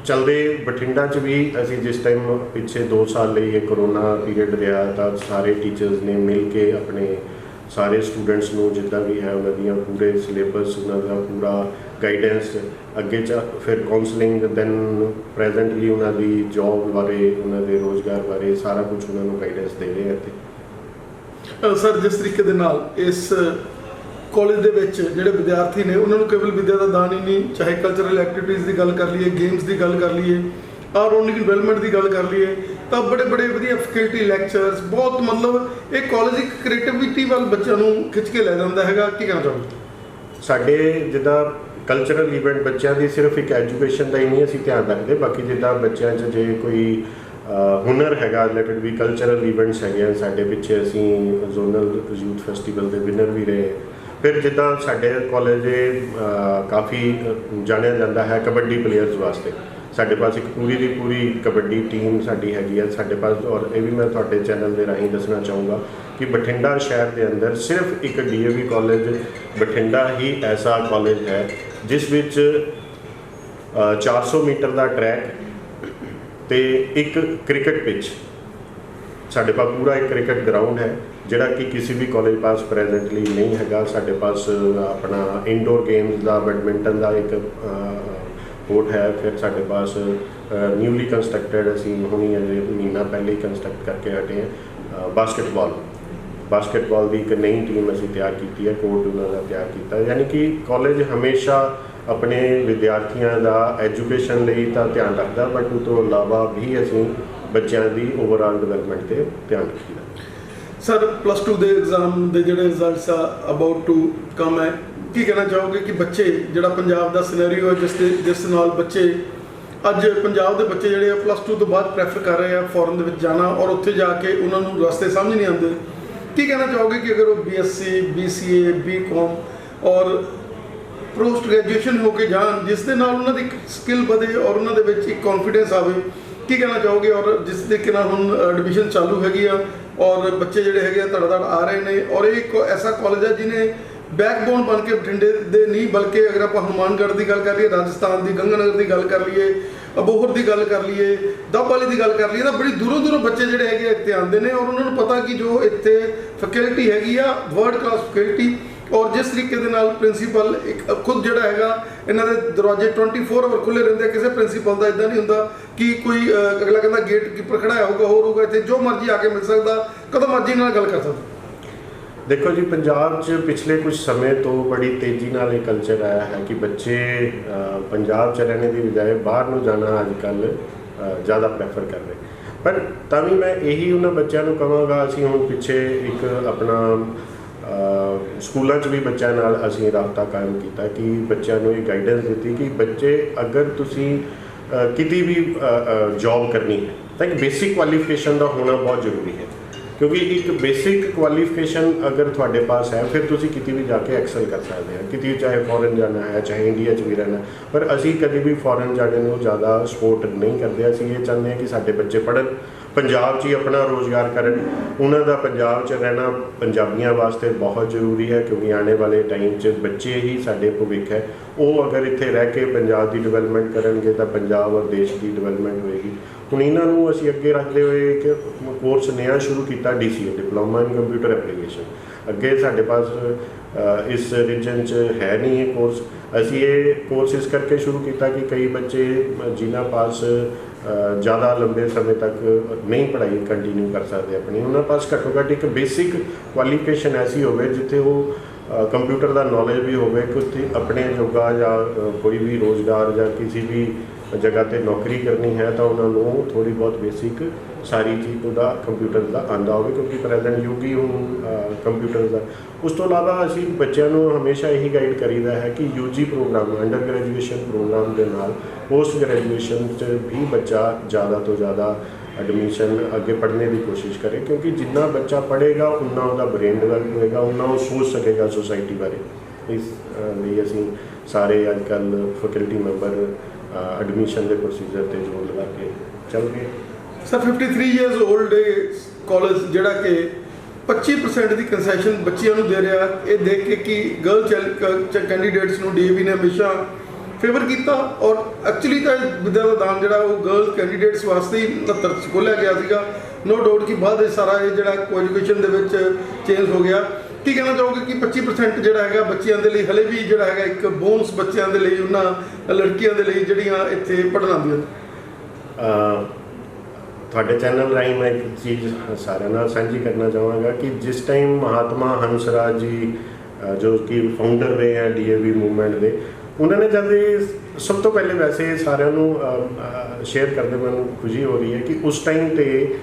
ਚਲਦੇ ਬਠਿੰਡਾ 'ਚ ਵੀ ਅਸੀਂ ਜਿਸ ਟਾਈਮ ਪਿੱਛੇ 2 ਸਾਲ ਲਈ ਇਹ ਕਰੋਨਾ ਪੀਰੀਅਡ ਰਿਹਾ ਤਾਂ ਸਾਰੇ ਟੀਚਰਸ ਨੇ ਮਿਲ ਕੇ ਆਪਣੇ ਸਾਰੇ ਸਟੂਡੈਂਟਸ ਨੂੰ ਜਿੱਦਾਂ ਵੀ ਹੈ ਉਹਨਾਂ ਦੀਆਂ ਪੂਰੇ ਸਿਲੇਬਸ, ਉਹਨਾਂ ਦਾ ਪੂਰਾ ਗਾਈਡੈਂਸ, ਅੱਗੇ ਫਿਰ ਕਾਉਂਸਲਿੰਗ, ਦੈਨ ਪ੍ਰੈਜ਼ੈਂਟਲੀ ਉਹਨਾਂ ਦੀ ਜੌਬ ਬਾਰੇ, ਉਹਨਾਂ ਦੇ ਰੋਜ਼ਗਾਰ ਬਾਰੇ ਸਾਰਾ ਕੁਝ ਉਹਨਾਂ ਨੂੰ ਗਾਈਡੈਂਸ ਦੇ ਰਹੇ ਇੱਥੇ। ਸਰ, ਜਿਸ ਤਰੀਕੇ ਦੇ ਨਾਲ ਇਸ ਕਾਲਜ ਦੇ ਵਿੱਚ ਜਿਹੜੇ ਵਿਦਿਆਰਥੀ ਨੇ ਉਹਨਾਂ ਨੂੰ ਕੇਵਲ ਵਿੱਦਿਆ ਦਾ ਦਾਨ ਹੀ ਨਹੀਂ, ਚਾਹੇ ਕਲਚਰਲ ਐਕਟੀਵਿਟੀਜ਼ ਦੀ ਗੱਲ ਕਰ ਲਈਏ, ਗੇਮਸ ਦੀ ਗੱਲ ਕਰ ਲਈਏ, ਔਰ ਓਨਲੀ ਡਿਵੈਲਪਮੈਂਟ ਦੀ ਗੱਲ ਕਰ ਲਈਏ, ਤਾਂ ਬੜੇ ਵਧੀਆ ਫੈਕਲਟੀ, ਲੈਕਚਰਸ, ਬਹੁਤ ਮਤਲਬ ਇਹ ਕਾਲਜ ਇੱਕ ਕ੍ਰੀਏਟੀਵਿਟੀ ਵੱਲ ਬੱਚਿਆਂ ਨੂੰ ਖਿੱਚ ਕੇ ਲੈ ਜਾਂਦਾ ਹੈਗਾ। ਕੀ ਕਹਿਣਾ ਚਾਹੋਗੇ? ਸਾਡੇ ਜਿੱਦਾਂ ਕਲਚਰਲ ਇਵੈਂਟ ਬੱਚਿਆਂ ਦੀ ਸਿਰਫ ਇੱਕ ਐਜੂਕੇਸ਼ਨ ਦਾ ਹੀ ਨਹੀਂ ਅਸੀਂ ਧਿਆਨ ਰੱਖਦੇ, ਬਾਕੀ ਜਿੱਦਾਂ ਬੱਚਿਆਂ 'ਚ ਜੇ ਕੋਈ ਹੁਨਰ ਹੈਗਾ ਰਿਲੇਟਡ ਵੀ ਕਲਚਰਲ ਇਵੈਂਟਸ ਹੈਗੇ ਆ। ਸਾਡੇ ਪਿੱਛੇ ਅਸੀਂ ਜ਼ੋਨਲ ਯੂਥ ਫੈਸਟੀਵਲ ਦੇ ਵਿਨਰ ਵੀ ਰਹੇ। ਫਿਰ ਜਿੱਦਾਂ ਸਾਡੇ ਕਾਲਜ ਦੇ ਕਾਫੀ ਜਾਣਿਆ ਜਾਂਦਾ ਹੈ ਕਬੱਡੀ ਪਲੇਅਰਸ ਵਾਸਤੇ, ਸਾਡੇ ਪਾਸ ਇੱਕ ਪੂਰੀ ਦੀ ਪੂਰੀ ਕਬੱਡੀ ਟੀਮ ਸਾਡੀ ਹੈਗੀ ਹੈ ਸਾਡੇ ਪਾਸ। ਔਰ ਇਹ ਵੀ ਮੈਂ ਤੁਹਾਡੇ ਚੈਨਲ ਦੇ ਰਾਹੀਂ ਦੱਸਣਾ ਚਾਹੂँਗਾ ਕਿ ਬਠਿੰਡਾ ਸ਼ਹਿਰ ਦੇ ਅੰਦਰ ਸਿਰਫ ਇੱਕ DAV ਕਾਲਜ ਬਠਿੰਡਾ ਹੀ ਐਸਾ ਕਾਲਜ ਹੈ ਜਿਸ ਵਿੱਚ 400 ਮੀਟਰ ਦਾ ਟਰੈਕ ਤੇ ਇੱਕ ਕ੍ਰਿਕਟ ਪਿਚ, ਸਾਡੇ ਪਾਸ ਪੂਰਾ ਇੱਕ ਕ੍ਰਿਕਟ ਗਰਾਊਂਡ ਹੈ ਜਿਹੜਾ ਕਿ ਕਿਸੇ ਵੀ ਕਾਲਜ ਪਾਸ ਪ੍ਰੈਜ਼ੈਂਟਲੀ ਨਹੀਂ ਹੈਗਾ। ਸਾਡੇ ਪਾਸ ਆਪਣਾ ਇਨਡੋਰ ਗੇਮਸ ਦਾ, ਬੈਡਮਿੰਟਨ ਦਾ ਇੱਕ ਕੋਰਟ ਹੈ। ਫਿਰ ਸਾਡੇ ਪਾਸ ਨਿਊਲੀ ਕੰਸਟਰਕਟਡ ਅਸੀਂ ਹੁਣੀ ਅਜੇ ਮਹੀਨਾ ਪਹਿਲੇ ਹੀ ਕੰਸਟਰਕਟ ਕਰਕੇ ਹਟੇ ਹਾਂ ਬਾਸਕਟਬਾਲ ਦੀ ਇੱਕ ਨਈ ਟੀਮ ਅਸੀਂ ਤਿਆਰ ਕੀਤੀ ਹੈ, ਕੋਰਟ ਉਹਨਾਂ ਦਾ ਤਿਆਰ ਕੀਤਾ। ਯਾਨੀ ਕਿ ਕਾਲਜ ਹਮੇਸ਼ਾ ਆਪਣੇ ਵਿਦਿਆਰਥੀਆਂ ਦਾ ਐਜੂਕੇਸ਼ਨ ਲਈ ਤਾਂ ਧਿਆਨ ਰੱਖਦਾ, ਬਟ ਉਸ ਤੋਂ ਇਲਾਵਾ ਵੀ ਅਸੀਂ ਬੱਚਿਆਂ ਦੀ ਓਵਰਆਲ ਡਿਵੈਲਪਮੈਂਟ 'ਤੇ ਧਿਆਨ ਰੱਖੀਦਾ। ਸਰ +2 ਦੇ ਐਗਜ਼ਾਮ ਦੇ ਜਿਹੜੇ ਰਿਜ਼ਲਟਸ ਆ ਅਬਾਊਟ ਟੂ ਕਮ ਹੈ, ਕੀ ਕਹਿਣਾ ਚਾਹੋਗੇ ਕਿ ਬੱਚੇ ਜਿਹੜਾ ਪੰਜਾਬ ਦਾ ਸਿਨੈਰੀਓ ਹੈ ਜਿਸ ਨਾਲ ਬੱਚੇ ਅੱਜ ਪੰਜਾਬ ਦੇ ਬੱਚੇ ਜਿਹੜੇ ਆ +2 ਤੋਂ ਬਾਅਦ ਪ੍ਰੈਫਰ ਕਰ ਰਹੇ ਆ ਫੋਰਨ ਦੇ ਵਿੱਚ ਜਾਣਾ, ਔਰ ਉੱਥੇ ਜਾ ਕੇ ਉਹਨਾਂ ਨੂੰ ਰਸਤੇ ਸਮਝ ਨਹੀਂ ਆਉਂਦੇ, ਕੀ ਕਹਿਣਾ ਚਾਹੋਗੇ ਕਿ ਅਗਰ ਉਹ BSc BCA BCom ਔਰ ਪੋਸਟ ਗ੍ਰੈਜੂਏਸ਼ਨ ਹੋ ਕੇ ਜਾਣ, ਜਿਸ ਦੇ ਨਾਲ ਉਹਨਾਂ ਦੀ ਸਕਿੱਲ ਵਧੇ ਔਰ ਉਹਨਾਂ ਦੇ ਵਿੱਚ ਇੱਕ ਕੌਨਫੀਡੈਂਸ ਆਵੇ, ਕੀ ਕਹਿਣਾ ਚਾਹੋਗੇ? ਔਰ ਜਿਸ ਤਰੀਕੇ ਨਾਲ ਹੁਣ ਐਡਮਿਸ਼ਨ ਚਾਲੂ ਹੈਗੀ ਆ ਔਰ ਬੱਚੇ ਜਿਹੜੇ ਹੈਗੇ ਆ ਧੜ ਆ ਰਹੇ ਨੇ, ਔਰ ਇਹ ਇੱਕ ਐਸਾ ਕਾਲਜ ਹੈ ਜਿਹਨੇ ਬੈਕਬੋਨ ਬਣ ਕੇ ਬਠਿੰਡੇ ਦੇ ਨਹੀਂ ਬਲਕਿ ਅਗਰ ਆਪਾਂ ਹਨੂੰਮਾਨਗੜ੍ਹ ਦੀ ਗੱਲ ਕਰ ਲਈਏ, ਰਾਜਸਥਾਨ ਦੀ ਗੰਗਾਨਗਰ ਦੀ ਗੱਲ ਕਰ ਲਈਏ, ਅਬੋਹਰ ਦੀ ਗੱਲ ਕਰ ਲਈਏ, ਦੱਬ ਵਾਲੀ ਦੀ ਗੱਲ ਕਰ ਲਈਏ, ਤਾਂ ਬੜੀ ਦੂਰੋਂ ਬੱਚੇ ਜਿਹੜੇ ਹੈਗੇ ਇੱਥੇ ਆਉਂਦੇ ਨੇ ਔਰ ਉਹਨਾਂ ਨੂੰ ਪਤਾ ਕਿ ਜੋ ਇੱਥੇ ਫੈਕਲਟੀ ਹੈਗੀ ਆ ਵਰਲਡ ਕਲਾਸ ਫੈਕਲਟੀ, ਔਰ ਜਿਸ ਤਰੀਕੇ ਦੇ ਨਾਲ ਪ੍ਰਿੰਸੀਪਲ ਇੱਕ ਖੁਦ ਜਿਹੜਾ ਹੈਗਾ, ਇਹਨਾਂ ਦੇ ਦਰਵਾਜ਼ੇ 24 ਆਵਰ ਖੁੱਲ੍ਹੇ ਰਹਿੰਦੇ ਆ। ਕਿਸੇ ਪ੍ਰਿੰਸੀਪਲ ਦਾ ਇੱਦਾਂ ਨਹੀਂ ਹੁੰਦਾ ਕਿ ਕੋਈ ਅਗਲਾ ਕਹਿੰਦਾ ਗੇਟ ਕੀਪਰ ਖੜਾਇਆ ਹੋਊਗਾ, ਹੋਰ ਹੋਊਗਾ, ਇੱਥੇ ਜੋ ਮਰਜ਼ੀ ਆ ਕੇ ਮਿਲ ਸਕਦਾ, ਕਦੋਂ ਮਰਜ਼ੀ ਨਾਲ ਗੱਲ ਕਰ ਸਕਦਾ। ਦੇਖੋ ਜੀ, ਪੰਜਾਬ 'ਚ ਪਿਛਲੇ ਕੁਝ ਸਮੇਂ ਤੋਂ ਬੜੀ ਤੇਜ਼ੀ ਨਾਲ ਇਹ ਕਲਚਰ ਆਇਆ ਹੈ ਕਿ ਬੱਚੇ ਪੰਜਾਬ 'ਚ ਰਹਿਣੇ ਦੀ ਬਜਾਏ ਬਾਹਰ ਨੂੰ ਜਾਣਾ ਅੱਜ ਕੱਲ੍ਹ ਜ਼ਿਆਦਾ ਪ੍ਰੈਫਰ ਕਰ ਰਹੇ। ਪਰ ਤਾਂ ਵੀ ਮੈਂ ਇਹੀ ਉਹਨਾਂ ਬੱਚਿਆਂ ਨੂੰ ਕਹਾਂਗਾ, ਅਸੀਂ ਹੁਣ ਪਿੱਛੇ ਇੱਕ ਆਪਣਾ ਸਕੂਲਾਂ 'ਚ ਵੀ ਬੱਚਿਆਂ ਨਾਲ ਅਸੀਂ ਰਾਬਤਾ ਕਾਇਮ ਕੀਤਾ ਕਿ ਬੱਚਿਆਂ ਨੂੰ ਇਹ ਗਾਈਡੈਂਸ ਦਿੱਤੀ ਕਿ ਬੱਚੇ ਅਗਰ ਤੁਸੀਂ ਕਿਤੇ ਵੀ ਜੌਬ ਕਰਨੀ ਹੈ ਤਾਂ ਇੱਕ ਬੇਸਿਕ ਕੁਆਲੀਫਿਕੇਸ਼ਨ ਦਾ ਹੋਣਾ ਬਹੁਤ ਜ਼ਰੂਰੀ ਹੈ, ਕਿਉਂਕਿ ਇੱਕ ਬੇਸਿਕ ਕੁਆਲੀਫਿਕੇਸ਼ਨ ਅਗਰ ਤੁਹਾਡੇ ਪਾਸ ਹੈ ਫਿਰ ਤੁਸੀਂ ਕਿਤੇ ਵੀ ਜਾ ਕੇ ਐਕਸਲ ਕਰ ਸਕਦੇ ਹੋ, ਕਿਤੇ ਚਾਹੇ ਫੋਰਨ ਜਾਣਾ ਹੈ ਚਾਹੇ ਇੰਡੀਆ 'ਚ ਵੀ ਰਹਿਣਾ। ਪਰ ਅਸੀਂ ਕਦੇ ਵੀ ਫੋਰਨ ਜਾਣੇ ਨੂੰ ਜ਼ਿਆਦਾ ਸਪੋਰਟ ਨਹੀਂ ਕਰਦੇ। ਅਸੀਂ ਇਹ ਚਾਹੁੰਦੇ ਹਾਂ ਕਿ ਸਾਡੇ ਬੱਚੇ ਪੜ੍ਹਨ, ਪੰਜਾਬ 'ਚ ਹੀ ਆਪਣਾ ਰੋਜ਼ਗਾਰ ਕਰਨ। ਉਹਨਾਂ ਦਾ ਪੰਜਾਬ 'ਚ ਰਹਿਣਾ ਪੰਜਾਬੀਆਂ ਵਾਸਤੇ ਬਹੁਤ ਜ਼ਰੂਰੀ ਹੈ, ਕਿਉਂਕਿ ਆਉਣੇ ਵਾਲੇ ਟਾਈਮ 'ਚ ਬੱਚੇ ਹੀ ਸਾਡੇ ਭਵਿੱਖ ਹੈ। ਉਹ ਅਗਰ ਇੱਥੇ ਰਹਿ ਕੇ ਪੰਜਾਬ ਦੀ ਡਿਵੈਲਪਮੈਂਟ ਕਰਨਗੇ ਤਾਂ ਪੰਜਾਬ ਔਰ ਦੇਸ਼ ਦੀ ਡਿਵੈਲਪਮੈਂਟ ਹੋਏਗੀ। ਹੁਣ ਇਹਨਾਂ ਨੂੰ ਅਸੀਂ ਅੱਗੇ ਰੱਖਦੇ ਹੋਏ ਇੱਕ ਕੋਰਸ ਨਵਾਂ ਸ਼ੁਰੂ ਕੀਤਾ, DCA diploma in computer application. ਅੱਗੇ ਸਾਡੇ ਪਾਸ ਇਸ ਰੀਜਨ 'ਚ ਹੈ ਨਹੀਂ ਇਹ ਕੋਰਸ। ਅਸੀਂ ਇਹ ਕੋਰਸ ਇਸ ਕਰਕੇ ਸ਼ੁਰੂ ਕੀਤਾ ਕਿ ਕਈ ਬੱਚੇ ਜਿਨ੍ਹਾਂ ਪਾਸ ज़्यादा लंबे समय तक नहीं पढ़ाई कंटिन्यू कर सकते अपनी, उन्होंने पास घट्टो घट्ट एक बेसिक क्वालिफिकेशन ऐसी हो जिथे वो कंप्यूटर का नॉलेज भी हो कि अपने जोगा या कोई भी रोज़गार या किसी भी जगह पर नौकरी करनी है तो उन्होंने थोड़ी बहुत बेसिक सारी चीज़ का कंप्यूटर का आंदा हो, क्योंकि प्रेजेंट युग ही हूँ कंप्यूटर का। उस तो इलावा असी बच्चों को हमेशा यही गाइड करीदा है कि UG program under graduation program के नाल पोस्ट ग्रेजुएशन भी बच्चा ज़्यादा तो ज़्यादा एडमिशन अगे पढ़ने की कोशिश करे, क्योंकि जितना बच्चा पढ़ेगा उन्ना उसका ब्रेन डिवेलप होएगा, उन्ना वो सोच सकेगा सोसाइटी बारे। इस लिए असी सारे अजकल फैकल्टी मैंबर एडमिशन के प्रोसीजर पर जोर लगा के चल गए। सर 53 ईयर्स ओल्ड कॉलेज ਜਿਹੜਾ ਕਿ 25% ਦੀ ਕੰਸੈਸ਼ਨ ਬੱਚਿਆਂ ਨੂੰ ਦੇ ਰਿਹਾ, ਇਹ ਦੇਖ ਕੇ ਕਿ ਗਰਲ ਕੈਂਡੀਡੇਟਸ ਨੂੰ DAV ਨੇ ਹਮੇਸ਼ਾ ਫੇਵਰ ਕੀਤਾ, ਔਰ ਐਕਚੁਅਲੀ ਤਾਂ ਵਿਦਿਆ ਦਾ ਦਾਨ ਜਿਹੜਾ ਉਹ ਗਰਲ ਕੈਂਡੀਡੇਟਸ ਵਾਸਤੇ ਹੀ 69 'ਚ ਖੋਲ੍ਹਿਆ ਗਿਆ ਸੀਗਾ। ਨੋ ਡਾਊਟ ਕਿ ਬਾਅਦ ਇਹ ਸਾਰਾ ਇਹ ਜਿਹੜਾ ਐਜੂਕੇਸ਼ਨ ਦੇ ਵਿੱਚ ਚੇਂਜ ਹੋ ਗਿਆ। ਕੀ ਕਹਿਣਾ ਚਾਹੋਗੇ ਕਿ 25% ਜਿਹੜਾ ਹੈਗਾ ਬੱਚਿਆਂ ਦੇ ਲਈ ਹਲੇ ਵੀ ਜਿਹੜਾ ਹੈਗਾ ਇੱਕ ਬੋਨਸ ਬੱਚਿਆਂ ਦੇ ਲਈ, ਉਹਨਾਂ ਲੜਕੀਆਂ ਦੇ ਲਈ ਜਿਹੜੀਆਂ ਇੱਥੇ ਪੜ੍ਹਨ ਆਉਂਦੀਆਂ ਨੇ? ਤੁਹਾਡੇ ਚੈਨਲ ਰਾਹੀਂ ਮੈਂ ਇੱਕ ਚੀਜ਼ ਸਾਰਿਆਂ ਨਾਲ ਸਾਂਝੀ ਕਰਨਾ ਚਾਹਾਂਗਾ ਕਿ ਜਿਸ ਟਾਈਮ ਮਹਾਤਮਾ ਹੰਸਰਾਜ ਜੀ ਜੋ ਕਿ ਫਾਊਂਡਰ ਰਹੇ ਹੈ DAV ਮੂਵਮੈਂਟ ਦੇ, ਉਹਨਾਂ ਨੇ ਜਦ ਇਹ ਸਭ ਤੋਂ ਪਹਿਲੇ ਵੈਸੇ ਸਾਰਿਆਂ ਨੂੰ ਸ਼ੇਅਰ ਕਰਦੇ ਮੈਨੂੰ ਖੁਸ਼ੀ ਹੋ ਰਹੀ ਹੈ ਕਿ ਉਸ ਟਾਈਮ 'ਤੇ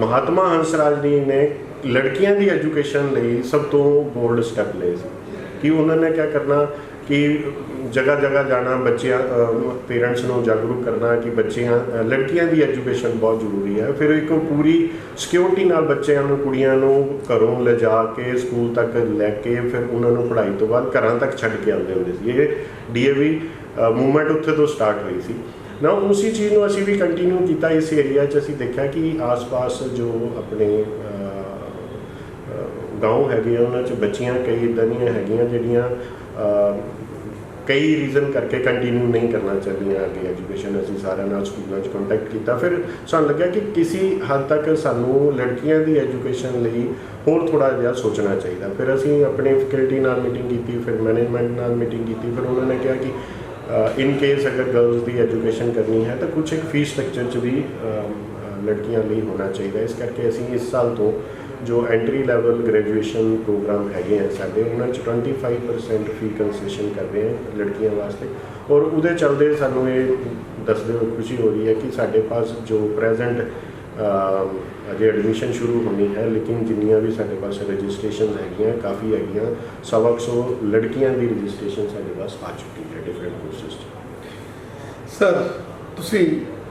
ਮਹਾਤਮਾ ਹੰਸਰਾਜ ਜੀ ਨੇ ਲੜਕੀਆਂ ਦੀ ਐਜੂਕੇਸ਼ਨ ਲਈ ਸਭ ਤੋਂ ਬੋਲਡ ਸਟੈਪ ਲਏ ਸੀ ਕਿ ਉਹਨਾਂ ਨੇ ਕੀ ਕਰਨਾ कि जगह जगह जाना, बच्चियां पेरेंट्स को जागरूक करना कि बच्चियां लड़कियां की एजुकेशन बहुत जरूरी है। फिर एक पूरी सिक्योरिटी नाल बच्चों को कुड़ियां को घरों ले जा के स्कूल तक लैके फिर उन्होंने पढ़ाई तो बाद घर तक छड्ड के आते होंगे सी। ये DAV मूवमेंट उत्थे तो स्टार्ट हुई सी ना। उसी चीज़ को असी भी कंटिन्यू किया इस एरिया च। असी देखा कि आस पास जो अपने गाँव हैगे उन्होंने बच्चियां कई इदां दियां हैगियां जिहड़ियां कई रीजन करके कंटिन्यू नहीं करना चाहती आगे एजुकेशन। असी सारे नाल स्कूलों कॉन्टैक्ट किया, फिर सानूं लग्या कि किसी हद तक सानूं लड़कियां की एजुकेशन लई होर थोड़ा जिहा सोचना चाहिए। फिर असी अपने फैकल्टी नाल मीटिंग की, फिर मैनेजमेंट नाल मीटिंग की, फिर उन्होंने कहा कि ਇਨ ਕੇਸ ਅਗਰ ਗਰਲਸ ਦੀ ਐਜੂਕੇਸ਼ਨ ਕਰਨੀ ਹੈ ਤਾਂ ਕੁਛ ਇੱਕ ਫੀਸ ਸਟਰਕਚਰ 'ਚ ਵੀ ਲੜਕੀਆਂ ਲਈ ਹੋਣਾ ਚਾਹੀਦਾ। ਇਸ ਕਰਕੇ ਅਸੀਂ ਇਸ ਸਾਲ ਤੋਂ ਜੋ ਐਂਟਰੀ ਲੈਵਲ ਗ੍ਰੈਜੂਏਸ਼ਨ ਪ੍ਰੋਗਰਾਮ ਹੈਗੇ ਆ ਸਾਡੇ, ਉਹਨਾਂ 'ਚ 25% ਫੀ ਕੰਸੈਸ਼ਨ ਕਰ ਰਹੇ ਹਾਂ ਲੜਕੀਆਂ ਵਾਸਤੇ। ਔਰ ਉਹਦੇ ਚੱਲਦੇ ਸਾਨੂੰ ਇਹ ਦੱਸਦੇ ਹੋਏ ਖੁਸ਼ੀ ਹੋ ਰਹੀ ਹੈ ਕਿ ਸਾਡੇ ਪਾਸ ਜੋ ਪ੍ਰੈਜ਼ੈਂਟ ਅਜੇ ਐਡਮਿਸ਼ਨ ਸ਼ੁਰੂ ਹੋਣੀ ਹੈ, ਲੇਕਿਨ ਜਿੰਨੀਆਂ ਵੀ ਸਾਡੇ ਪਾਸ ਰਜਿਸਟ੍ਰੇਸ਼ਨ ਹੈਗੀਆਂ ਕਾਫੀ ਹੈਗੀਆਂ, 100 ਲੜਕੀਆਂ ਦੀ ਰਜਿਸਟ੍ਰੇਸ਼ਨ ਸਾਡੇ ਪਾਸ ਆ ਚੁੱਕੀ ਹੈ ਡਿਫਰੈਂਟ ਕੋਰਸਿਸ 'ਚ। ਸਰ, ਤੁਸੀਂ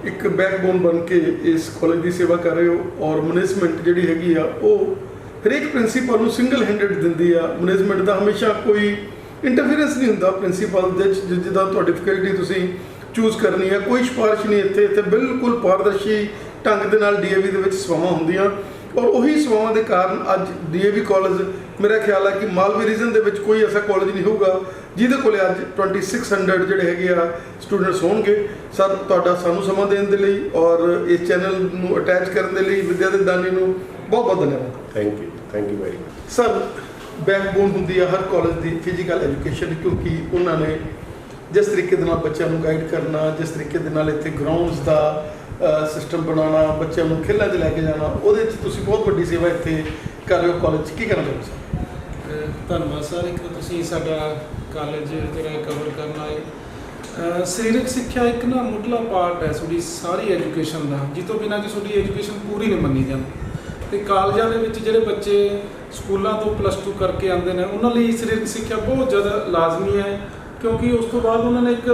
ਇੱਕ ਬੈਕਬੋਨ ਬਣ ਕੇ ਇਸ ਕਾਲਜ ਦੀ ਸੇਵਾ ਕਰ ਰਹੇ ਹੋ ਔਰ ਮੈਨੇਜਮੈਂਟ ਜਿਹੜੀ ਹੈਗੀ ਆ ਉਹ ਹਰੇਕ ਪ੍ਰਿੰਸੀਪਲ ਨੂੰ ਸਿੰਗਲ ਹੈਂਡਡ ਦਿੰਦੀ ਆ। ਮੈਨੇਜਮੈਂਟ ਦਾ ਹਮੇਸ਼ਾ ਕੋਈ ਇੰਟਰਫੀਰੈਂਸ ਨਹੀਂ ਹੁੰਦਾ ਪ੍ਰਿੰਸੀਪਲ ਦੇ ਜਿੱਦਾਂ ਤੁਹਾਡੀ ਫੈਕਲਟੀ ਤੁਸੀਂ ਚੂਜ਼ ਕਰਨੀ ਹੈ, ਕੋਈ ਸਿਫਾਰਿਸ਼ ਨਹੀਂ। ਇੱਥੇ ਬਿਲਕੁਲ ਪਾਰਦਰਸ਼ੀ ਢੰਗ ਦੇ ਨਾਲ DAV ਦੇ ਵਿੱਚ ਸੇਵਾਵਾਂ ਹੁੰਦੀਆਂ ਔਰ ਉਹੀ ਸੇਵਾਵਾਂ ਦੇ ਕਾਰਨ ਅੱਜ DAV ਕਾਲਜ, ਮੇਰਾ ਖਿਆਲ ਹੈ ਕਿ ਮਾਲਵੇ ਰੀਜਨ ਦੇ ਵਿੱਚ ਕੋਈ ਐਸਾ ਕਾਲਜ ਨਹੀਂ ਹੋਊਗਾ ਜਿਹਦੇ ਕੋਲੇ ਅੱਜ 2600 ਜਿਹੜੇ ਹੈਗੇ ਆ ਸਟੂਡੈਂਟਸ ਹੋਣਗੇ। ਸਰ, ਤੁਹਾਡਾ ਸਾਨੂੰ ਸਮਾਂ ਦੇਣ ਦੇ ਲਈ ਔਰ ਇਸ ਚੈਨਲ ਨੂੰ ਅਟੈਚ ਕਰਨ ਦੇ ਲਈ ਵਿਦਿਆ ਦੇ ਦਾਨੀ ਨੂੰ ਬਹੁਤ ਬਹੁਤ ਧੰਨਵਾਦ। Thank you very much. Sir, backbone ਹੁੰਦੀ ਆ ਹਰ ਕਾਲਜ ਦੀ ਫਿਜ਼ੀਕਲ ਐਜੂਕੇਸ਼ਨ, ਕਿਉਂਕਿ ਉਹਨਾਂ ਨੇ ਜਿਸ ਤਰੀਕੇ ਦੇ ਨਾਲ ਬੱਚਿਆਂ ਨੂੰ ਗਾਈਡ ਕਰਨਾ, ਜਿਸ ਤਰੀਕੇ ਦੇ ਨਾਲ ਇੱਥੇ ਗਰਾਊਂਡਸ ਦਾ ਸਿਸਟਮ ਬਣਾਉਣਾ, ਬੱਚਿਆਂ ਨੂੰ ਖੇਡਾਂ 'ਚ ਲੈ ਕੇ ਜਾਣਾ, ਉਹਦੇ 'ਚ ਤੁਸੀਂ ਬਹੁਤ ਵੱਡੀ ਸੇਵਾ ਇੱਥੇ ਕਰ ਰਹੇ ਹੋ ਕਾਲਜ 'ਚ। ਕੀ ਕਹਿਣਾ ਚਾਹੁੰਦੇ ਸਰ? ਧੰਨਵਾਦ ਸਰ। ਇੱਕ ਤੁਸੀਂ ਸਾਡਾ ਕਾਲਜ ਜਿਹੜਾ ਕਵਰ ਕਰਨ ਆਏ। ਸਰੀਰਕ ਸਿੱਖਿਆ ਇੱਕ ਨਾ ਮੁੱਢਲਾ ਪਾਰਟ ਹੈ ਤੁਹਾਡੀ ਸਾਰੀ ਐਜੂਕੇਸ਼ਨ ਦਾ, ਜਿਸ ਤੋਂ ਬਿਨਾਂ ਕਿ ਤੁਹਾਡੀ ਐਜੂਕੇਸ਼ਨ ਪੂਰੀ ਨਹੀਂ ਮੰਨੀ ਜਾਂਦੀ। ਅਤੇ ਕਾਲਜਾਂ ਦੇ ਵਿੱਚ ਜਿਹੜੇ ਬੱਚੇ ਸਕੂਲਾਂ ਤੋਂ +2 ਕਰਕੇ ਆਉਂਦੇ ਨੇ, ਉਹਨਾਂ ਲਈ ਸਰੀਰਕ ਸਿੱਖਿਆ ਬਹੁਤ ਜ਼ਿਆਦਾ ਲਾਜ਼ਮੀ ਹੈ, ਕਿਉਂਕਿ ਉਸ ਤੋਂ ਬਾਅਦ ਉਹਨਾਂ ਨੇ ਇੱਕ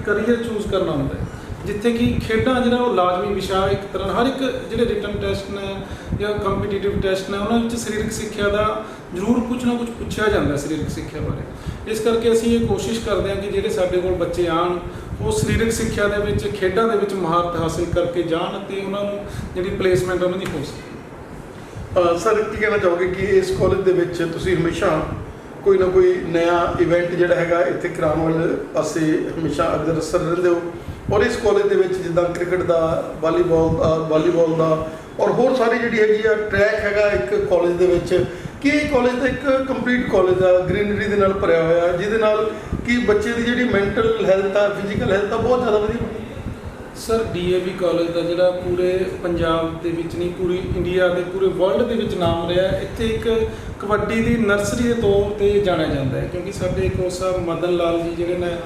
ਕਰੀਅਰ ਚੂਜ਼ ਕਰਨਾ ਹੁੰਦਾ ਹੈ, ਜਿੱਥੇ ਕਿ ਖੇਡਾਂ ਜਿਹੜਾ ਉਹ ਲਾਜ਼ਮੀ ਵਿਸ਼ਾ ਇੱਕ ਤਰ੍ਹਾਂ। ਹਰ ਇੱਕ ਜਿਹੜੇ ਰਿਟਨ ਟੈਸਟ ਨੇ ਜਾਂ ਕੰਪੀਟੀਟਿਵ ਟੈਸਟ ਨੇ, ਉਹਨਾਂ ਵਿੱਚ ਸਰੀਰਕ ਸਿੱਖਿਆ ਦਾ ਜ਼ਰੂਰ ਕੁਝ ਨਾ ਕੁਝ ਪੁੱਛਿਆ ਜਾਂਦਾ ਸਰੀਰਕ ਸਿੱਖਿਆ ਬਾਰੇ। ਇਸ ਕਰਕੇ ਅਸੀਂ ਇਹ ਕੋਸ਼ਿਸ਼ ਕਰਦੇ ਹਾਂ ਕਿ ਜਿਹੜੇ ਸਾਡੇ ਕੋਲ ਬੱਚੇ ਆਉਣ, ਉਹ ਸਰੀਰਕ ਸਿੱਖਿਆ ਦੇ ਵਿੱਚ, ਖੇਡਾਂ ਦੇ ਵਿੱਚ ਮਹਾਰਤ ਹਾਸਿਲ ਕਰਕੇ ਜਾਣ ਅਤੇ ਉਹਨਾਂ ਨੂੰ ਜਿਹੜੀ ਪਲੇਸਮੈਂਟ ਉਹਨਾਂ ਦੀ ਹੋ ਸਕੇ। ਸਰ, ਕੀ ਕਹਿਣਾ ਚਾਹੋਗੇ ਕਿ ਇਸ ਕਾਲਜ ਦੇ ਵਿੱਚ ਤੁਸੀਂ ਹਮੇਸ਼ਾ ਕੋਈ ਨਾ ਕੋਈ ਨਵਾਂ ਇਵੈਂਟ ਜਿਹੜਾ ਹੈਗਾ ਇੱਥੇ ਕਰਾਉਣ ਵਾਲੇ ਪਾਸੇ ਹਮੇਸ਼ਾ ਅਗਰਸਰ ਰਹਿੰਦੇ ਹੋ, ਔਰ ਇਸ ਕਾਲਜ ਦੇ ਵਿੱਚ ਜਿੱਦਾਂ ਕ੍ਰਿਕਟ ਦਾ, ਵਾਲੀਬਾਲ ਦਾ ਔਰ ਹੋਰ ਸਾਰੀ ਜਿਹੜੀ ਹੈਗੀ ਆ ਟਰੈਕ ਹੈਗਾ ਇੱਕ ਕਾਲਜ ਦੇ ਵਿੱਚ, ਕਿ ਇਹ ਕਾਲਜ ਦਾ ਇੱਕ ਕੰਪਲੀਟ ਕਾਲਜ ਆ, ਗ੍ਰੀਨਰੀ ਦੇ ਨਾਲ ਭਰਿਆ ਹੋਇਆ, ਜਿਹਦੇ ਨਾਲ ਕਿ ਬੱਚੇ ਦੀ ਜਿਹੜੀ ਮੈਂਟਲ ਹੈਲਥ ਆ, ਫਿਜ਼ੀਕਲ ਹੈਲਥ ਆ, ਬਹੁਤ ਜ਼ਿਆਦਾ ਵਧੀਆ ਬਣੀ। ਸਰ, DAV ਕਾਲਜ ਦਾ ਜਿਹੜਾ ਪੂਰੇ ਪੰਜਾਬ ਦੇ ਵਿੱਚ ਨਹੀਂ, ਪੂਰੀ ਇੰਡੀਆ ਦੇ, ਪੂਰੇ ਵਰਲਡ ਦੇ ਵਿੱਚ ਨਾਮ ਰਿਹਾ। ਇੱਥੇ ਇੱਕ ਕਬੱਡੀ ਦੀ ਨਰਸਰੀ ਦੇ ਤੌਰ 'ਤੇ ਜਾਣਿਆ ਜਾਂਦਾ ਹੈ, ਕਿਉਂਕਿ ਸਾਡੇ ਕੋਚ ਸਾਹਿਬ ਮਦਨ ਲਾਲ ਜੀ ਜਿਹੜੇ ਨੇ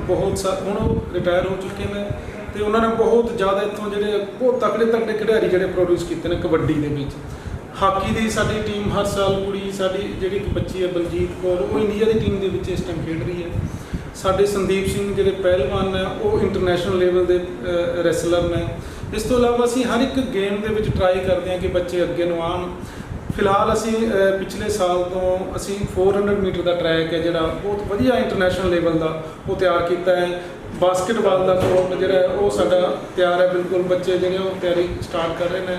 ਹੁਣ ਉਹ ਰਿਟਾਇਰ ਹੋ ਚੁੱਕੇ ਨੇ, ਅਤੇ ਉਹਨਾਂ ਨੇ ਬਹੁਤ ਜ਼ਿਆਦਾ ਇੱਥੋਂ ਜਿਹੜੇ ਬਹੁਤ ਤਕੜੇ ਖਿਡਾਰੀ ਜਿਹੜੇ ਪ੍ਰੋਡਿਊਸ ਕੀਤੇ ਨੇ ਕਬੱਡੀ ਦੇ ਵਿੱਚ। ਹਾਕੀ ਦੀ ਸਾਡੀ ਟੀਮ ਹਰ ਸਾਲ ਕੁੜੀ ਸਾਡੀ ਜਿਹੜੀ ਇੱਕ ਬੱਚੀ ਹੈ ਬਲਜੀਤ ਕੌਰ, ਉਹ ਇੰਡੀਆ ਦੀ ਟੀਮ ਦੇ ਵਿੱਚ ਇਸ ਟਾਈਮ ਖੇਡ ਰਹੀ ਹੈ। ਸਾਡੇ ਸੰਦੀਪ ਸਿੰਘ ਜਿਹੜੇ ਪਹਿਲਵਾਨ ਨੇ, ਉਹ ਇੰਟਰਨੈਸ਼ਨਲ ਲੈਵਲ ਦੇ ਰੈਸਲਰ ਨੇ। ਇਸ ਤੋਂ ਇਲਾਵਾ ਅਸੀਂ ਹਰ ਇੱਕ ਗੇਮ ਦੇ ਵਿੱਚ ਟਰਾਈ ਕਰਦੇ ਹਾਂ ਕਿ ਬੱਚੇ ਅੱਗੇ ਨੂੰ ਆਉਣ। ਫਿਲਹਾਲ ਅਸੀਂ ਪਿਛਲੇ ਸਾਲ ਤੋਂ ਅਸੀਂ 400 ਮੀਟਰ ਦਾ ਟਰੈਕ ਹੈ ਜਿਹੜਾ ਬਹੁਤ ਵਧੀਆ ਇੰਟਰਨੈਸ਼ਨਲ ਲੈਵਲ ਦਾ ਉਹ ਤਿਆਰ ਕੀਤਾ ਹੈ। ਬਾਸਕਟਬਾਲ ਦਾ ਕੋਰਟ ਜਿਹੜਾ ਉਹ ਸਾਡਾ ਤਿਆਰ ਹੈ ਬਿਲਕੁਲ, ਬੱਚੇ ਜਿਹੜੇ ਉਹ ਤਿਆਰੀ ਸਟਾਰਟ ਕਰ ਰਹੇ ਨੇ।